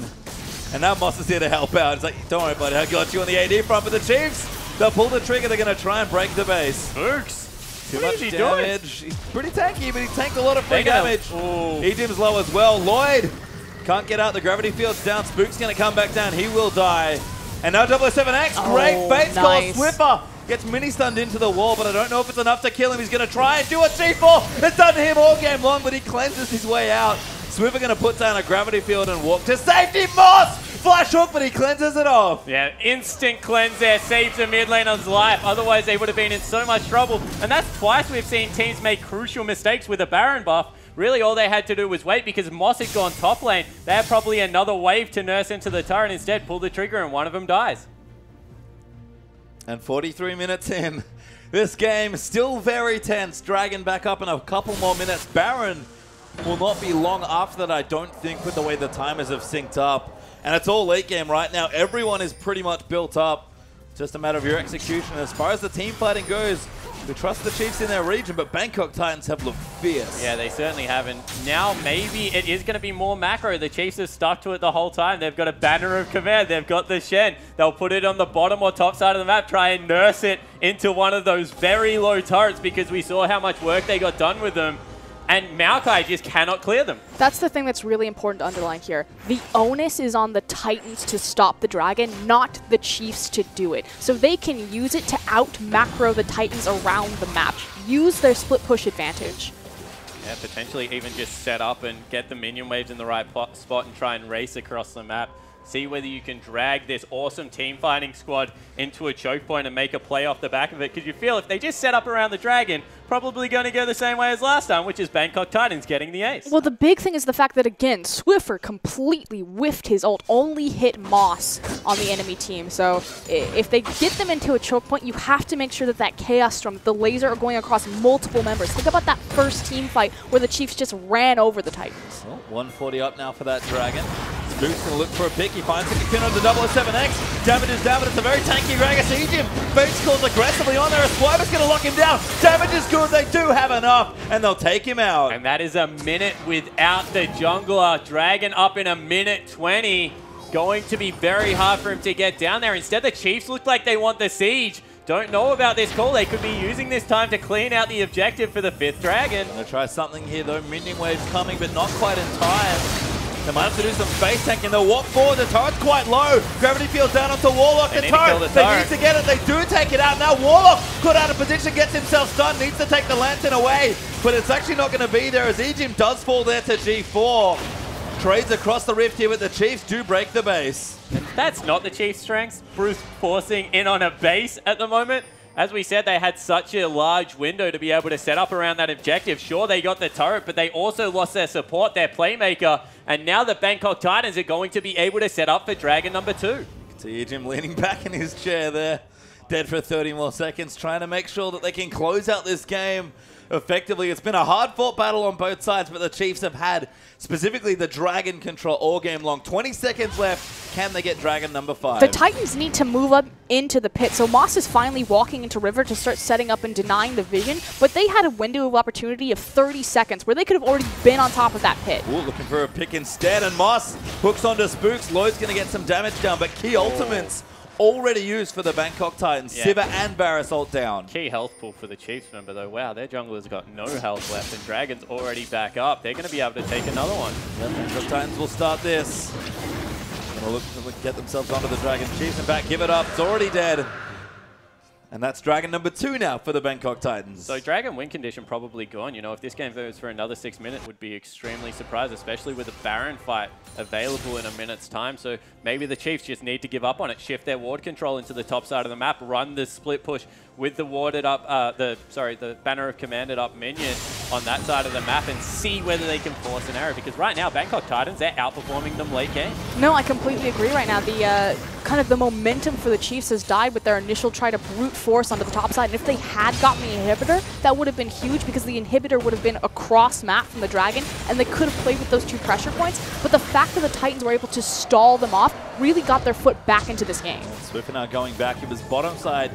[SPEAKER 3] And now Moss is here to help out. It's like, don't worry, buddy. I got you on the AD front. But the Chiefs, they'll pull the trigger. They're going to try and break the base.
[SPEAKER 4] Books.
[SPEAKER 3] Too
[SPEAKER 4] What
[SPEAKER 3] much
[SPEAKER 4] is he
[SPEAKER 3] damage.
[SPEAKER 4] doing?
[SPEAKER 3] He's pretty tanky, but he tanked a lot of free
[SPEAKER 4] They got
[SPEAKER 3] damage.
[SPEAKER 4] him.
[SPEAKER 3] Egypt's low as well. Lloyd can't get out. The gravity field's down. Spook's going to come back down. He will die. And now 007X. Great base
[SPEAKER 5] nice.
[SPEAKER 3] call. Swiffer gets mini-stunned into the wall, but I don't know if it's enough to kill him. He's going to try and do a G4. It's done to him all game long, but he cleanses his way out. Swiffer going to put down a gravity field and walk to safety. Moss! Flash hook, but he cleanses it off.
[SPEAKER 4] Yeah, instant cleanse there, saves the mid laner's life. Otherwise, they would have been in so much trouble. And that's twice we've seen teams make crucial mistakes with a Baron buff. Really, all they had to do was wait because Moss had gone top lane. They had probably another wave to nurse into the turret. Instead, pull the trigger and one of them dies.
[SPEAKER 3] And 43 minutes in, this game still very tense. Dragon back up in a couple more minutes. Baron will not be long after that, I don't think, with the way the timers have synced up. And it's all late game right now. Everyone is pretty much built up. Just a matter of your execution. As far as the team fighting goes, we trust the Chiefs in their region, but Bangkok Titans have looked fierce.
[SPEAKER 4] Yeah, they certainly haven't. Now maybe it is going to be more macro. The Chiefs have stuck to it the whole time. They've got a banner of command. They've got the Shen. They'll put it on the bottom or top side of the map, try and nurse it into one of those very low turrets because we saw how much work they got done with them. and Maokai just cannot clear them.
[SPEAKER 5] That's the thing that's really important to underline here. The onus is on the Titans to stop the Dragon, not the Chiefs to do it. So they can use it to out-macro the Titans around the map. Use their split push advantage.
[SPEAKER 4] Yeah, potentially even just set up and get the minion waves in the right spot and try and race across the map. See whether you can drag this awesome team fighting squad into a choke point and make a play off the back of it. Because you feel if they just set up around the Dragon, probably going to go the same way as last time, which is Bangkok Titans getting the ace.
[SPEAKER 5] Well, the big thing is the fact that, again, Swiffer completely whiffed his ult, only hit Moss on the enemy team. So if they get them into a choke point, you have to make sure that that Chaos Storm, the laser are going across multiple members. Think about that first team fight where the Chiefs just ran over the Titans.
[SPEAKER 3] Well, 140 up now for that Dragon. Spook's going to look for a pick. He finds a cocoon on the 007X. Damage is down, but it's a very tanky Gragas. Egypt. Fates calls aggressively on there. A Swiper's going to lock him down. Damage is good. They do have enough, and they'll take him out.
[SPEAKER 4] And that is a minute without the jungler. Dragon up in a minute 20. Going to be very hard for him to get down there. Instead, the Chiefs look like they want the siege. Don't know about this call. They could be using this time to clean out the objective for the 5th Dragon.
[SPEAKER 3] Going to try something here, though. Minion waves coming, but not quite in time. They might have to do some face tanking. They'll walk forward. The turret's quite low. Gravity field's down onto Warlock. The turret. They need to get it. They do take it out. Now Warlock, caught out of position, gets himself stunned. Needs to take the lantern away. But it's actually not going to be there as Egypt does fall there to G4. Trades across the rift here, but the Chiefs do break the base.
[SPEAKER 4] And that's not the Chiefs' strengths. Bruce forcing in on a base at the moment. As we said, they had such a large window to be able to set up around that objective. Sure, they got the turret, but they also lost their support, their playmaker. And now the Bangkok Titans are going to be able to set up for Dragon number 2.
[SPEAKER 3] See Jim leaning back in his chair there. Dead for 30 more seconds, trying to make sure that they can close out this game effectively. It's been a hard-fought battle on both sides, but the Chiefs have had specifically the Dragon control all game long. 20 seconds left. Can they get Dragon number 5?
[SPEAKER 5] The Titans need to move up into the pit. So Moss is finally walking into River to start setting up and denying the vision, but they had a window of opportunity of 30 seconds where they could have already been on top of that pit.
[SPEAKER 3] Ooh, looking for a pick instead, and Moss hooks onto Spooks. Lloyd's going to get some damage down, but key ultimates already used for the Bangkok Titans. Yeah. Sivir and Barris ult down.
[SPEAKER 4] Key health pool for the Chiefs, remember though. Wow, their jungler's got no health left, and Dragon's already back up. They're going to be able to take another one.
[SPEAKER 3] Yep, Bangkok Titans will start this. Going to look to get themselves onto the Dragon. Chiefs in back, give it up. It's already dead. And that's Dragon number 2 now for the Bangkok Titans.
[SPEAKER 4] So Dragon win condition probably gone. You know, if this game goes for another 6 minutes, would be extremely surprised, especially with a Baron fight available in a minute's time. So maybe the Chiefs just need to give up on it, shift their ward control into the top side of the map, run the split push with the warded up, the banner of commanded up minion on that side of the map and see whether they can force an arrow. Because right now, Bangkok Titans, they're outperforming them late game.
[SPEAKER 5] No, I completely agree right now. The kind of the momentum for the Chiefs has died with their initial try to brute force onto the top side. And if they had gotten the inhibitor, that would have been huge because the inhibitor would have been across map from the Dragon and they could have played with those 2 pressure points. But the fact that the Titans were able to stall them off really got their foot back into this game.
[SPEAKER 3] Swiffer now going back. It was bottom side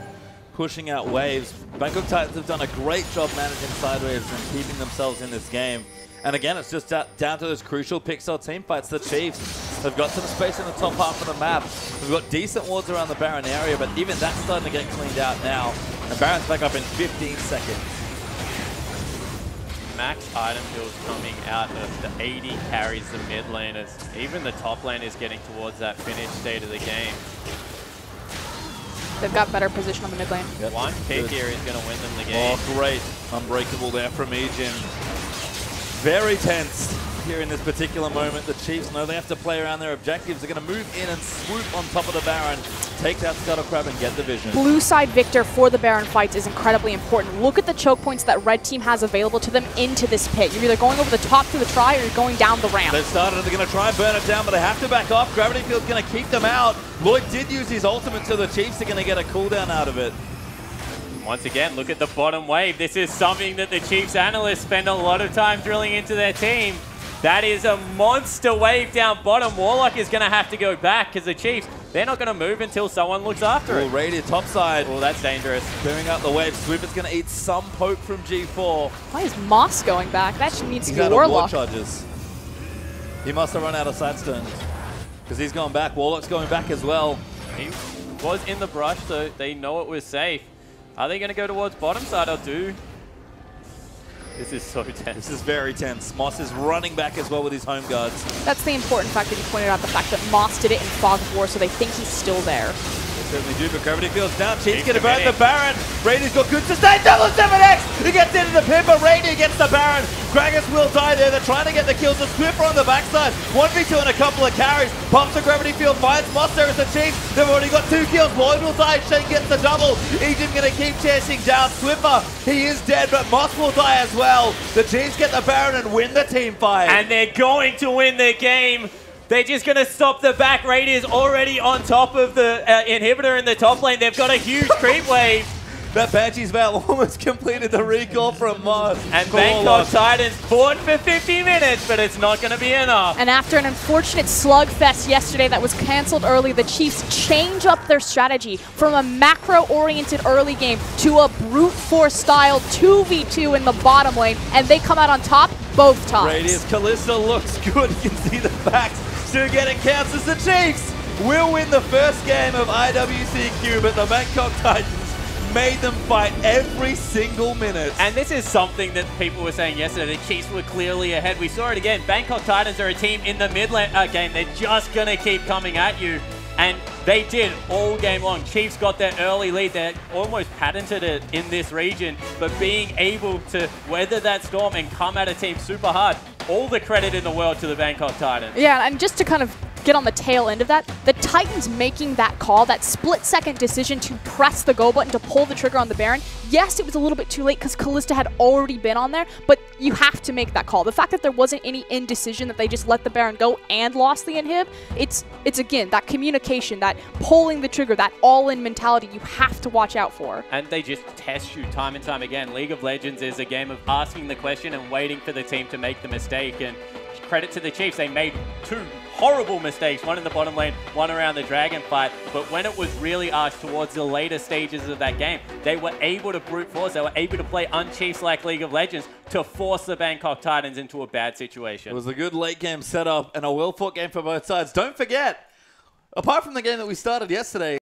[SPEAKER 3] pushing out waves. Bangkok Titans have done a great job managing side waves and keeping themselves in this game. And again, it's just down to those crucial pixel team fights. The Chiefs have got some space in the top half of the map. We've got decent wards around the Baron area, but even that's starting to get cleaned out now. And Baron's back up in 15 seconds.
[SPEAKER 4] Max item build coming out of the 80 carries the mid laners. Even the top lane is getting towards that finish state of the game.
[SPEAKER 5] They've got better position on the mid lane.
[SPEAKER 4] Yep. One pick here is going to win them the game.
[SPEAKER 3] Oh, great. Unbreakable there from Ejin. Very tense here in this particular moment. The Chiefs know they have to play around their objectives. They're going to move in and swoop on top of the Baron, take that Scuttle Crab and get the vision.
[SPEAKER 5] Blue side Victor for the Baron fights is incredibly important. Look at the choke points that red team has available to them into this pit. You're either going over the top to the try or you're going down the ramp.
[SPEAKER 3] They've started and they're going to try and burn it down, but they have to back off. Gravity Field's going to keep them out. Lloyd did use his ultimate, so the Chiefs are going to get a cooldown out of it.
[SPEAKER 4] Once again, look at the bottom wave. This is something that the Chiefs analysts spend a lot of time drilling into their team. That is a monster wave down bottom. Warlock is going to have to go back because the Chiefs, they're not going to move until someone looks after it.
[SPEAKER 3] Radiant top side.
[SPEAKER 4] Oh, that's dangerous.
[SPEAKER 3] Clearing out the wave. Swiffer's going to eat some poke from G4.
[SPEAKER 5] Why is Moss going back? That needs to be
[SPEAKER 3] He's out
[SPEAKER 5] Warlock.
[SPEAKER 3] of war charges. He must have run out of side stones because he's going back. Warlock's going back as well.
[SPEAKER 4] He was in the brush, so they know it was safe. Are they going to go towards bottom side or do? This is so tense.
[SPEAKER 3] This is very tense. Moss is running back as well with his home guards.
[SPEAKER 5] That's the important fact that you pointed out, the fact that Moss did it in Fog of War, so they think he's still there.
[SPEAKER 3] Certainly do, but Gravity Field's down. Chiefs going to burn the Baron. Raiders got good sustain. Double 7x! He gets into the pin, but Rainy gets the Baron. Gragas will die there. They're trying to get the kills. The Swiffer on the backside. 1v2 and a couple of carries. Pumps the Gravity Field. Finds Moss there as the Chiefs. They've already got 2 kills. Lloyd will die. Shane gets the double. Egypt going to keep chasing down Swiffer. He is dead, but Moss will die as well. The Chiefs get the Baron and win the team fight.
[SPEAKER 4] And they're going to win the game. They're just going to stop the back. Raiders already on top of the inhibitor in the top lane. They've got a huge creep wave.
[SPEAKER 3] That Banshee's Veil almost completed the recall from Moss.
[SPEAKER 4] And Bangkok Titans fought for 50 minutes, but it's not going to be enough.
[SPEAKER 5] And after an unfortunate slugfest yesterday that was cancelled early, the Chiefs change up their strategy from a macro-oriented early game to a brute force style 2v2 in the bottom lane, and they come out on top both times.
[SPEAKER 3] Radius Kalista looks good. You can see the backs still getting counts as the Chiefs will win the first game of IWC, but the Bangkok Titans made them fight every single minute.
[SPEAKER 4] And this is something that people were saying yesterday. The Chiefs were clearly ahead. We saw it again. Bangkok Titans are a team in the mid-lane game. They're just going to keep coming at you. And they did all game long. Chiefs got their early lead. They almost patented it in this region. But being able to weather that storm and come at a team super hard, all the credit in the world to the Bangkok Titans.
[SPEAKER 5] Yeah, and just to kind of get on the tail end of that, the Titans making that call, that split-second decision to press the go button, to pull the trigger on the Baron, yes, it was a little bit too late because Kalista had already been on there, but you have to make that call. The fact that there wasn't any indecision, that they just let the Baron go and lost the inhib, it's again, that communication, that pulling the trigger, that all-in mentality you have to watch out for.
[SPEAKER 4] And they just test you time and time again. League of Legends is a game of asking the question and waiting for the team to make the mistake. And credit to the Chiefs, they made 2 horrible mistakes, one in the bottom lane, one around the dragon fight. But when it was really asked towards the later stages of that game, they were able to brute force, they were able to play un-Chiefs like League of Legends to force the Bangkok Titans into a bad situation.
[SPEAKER 3] It was a good late game setup and a well-fought game for both sides. Don't forget, apart from the game that we started yesterday,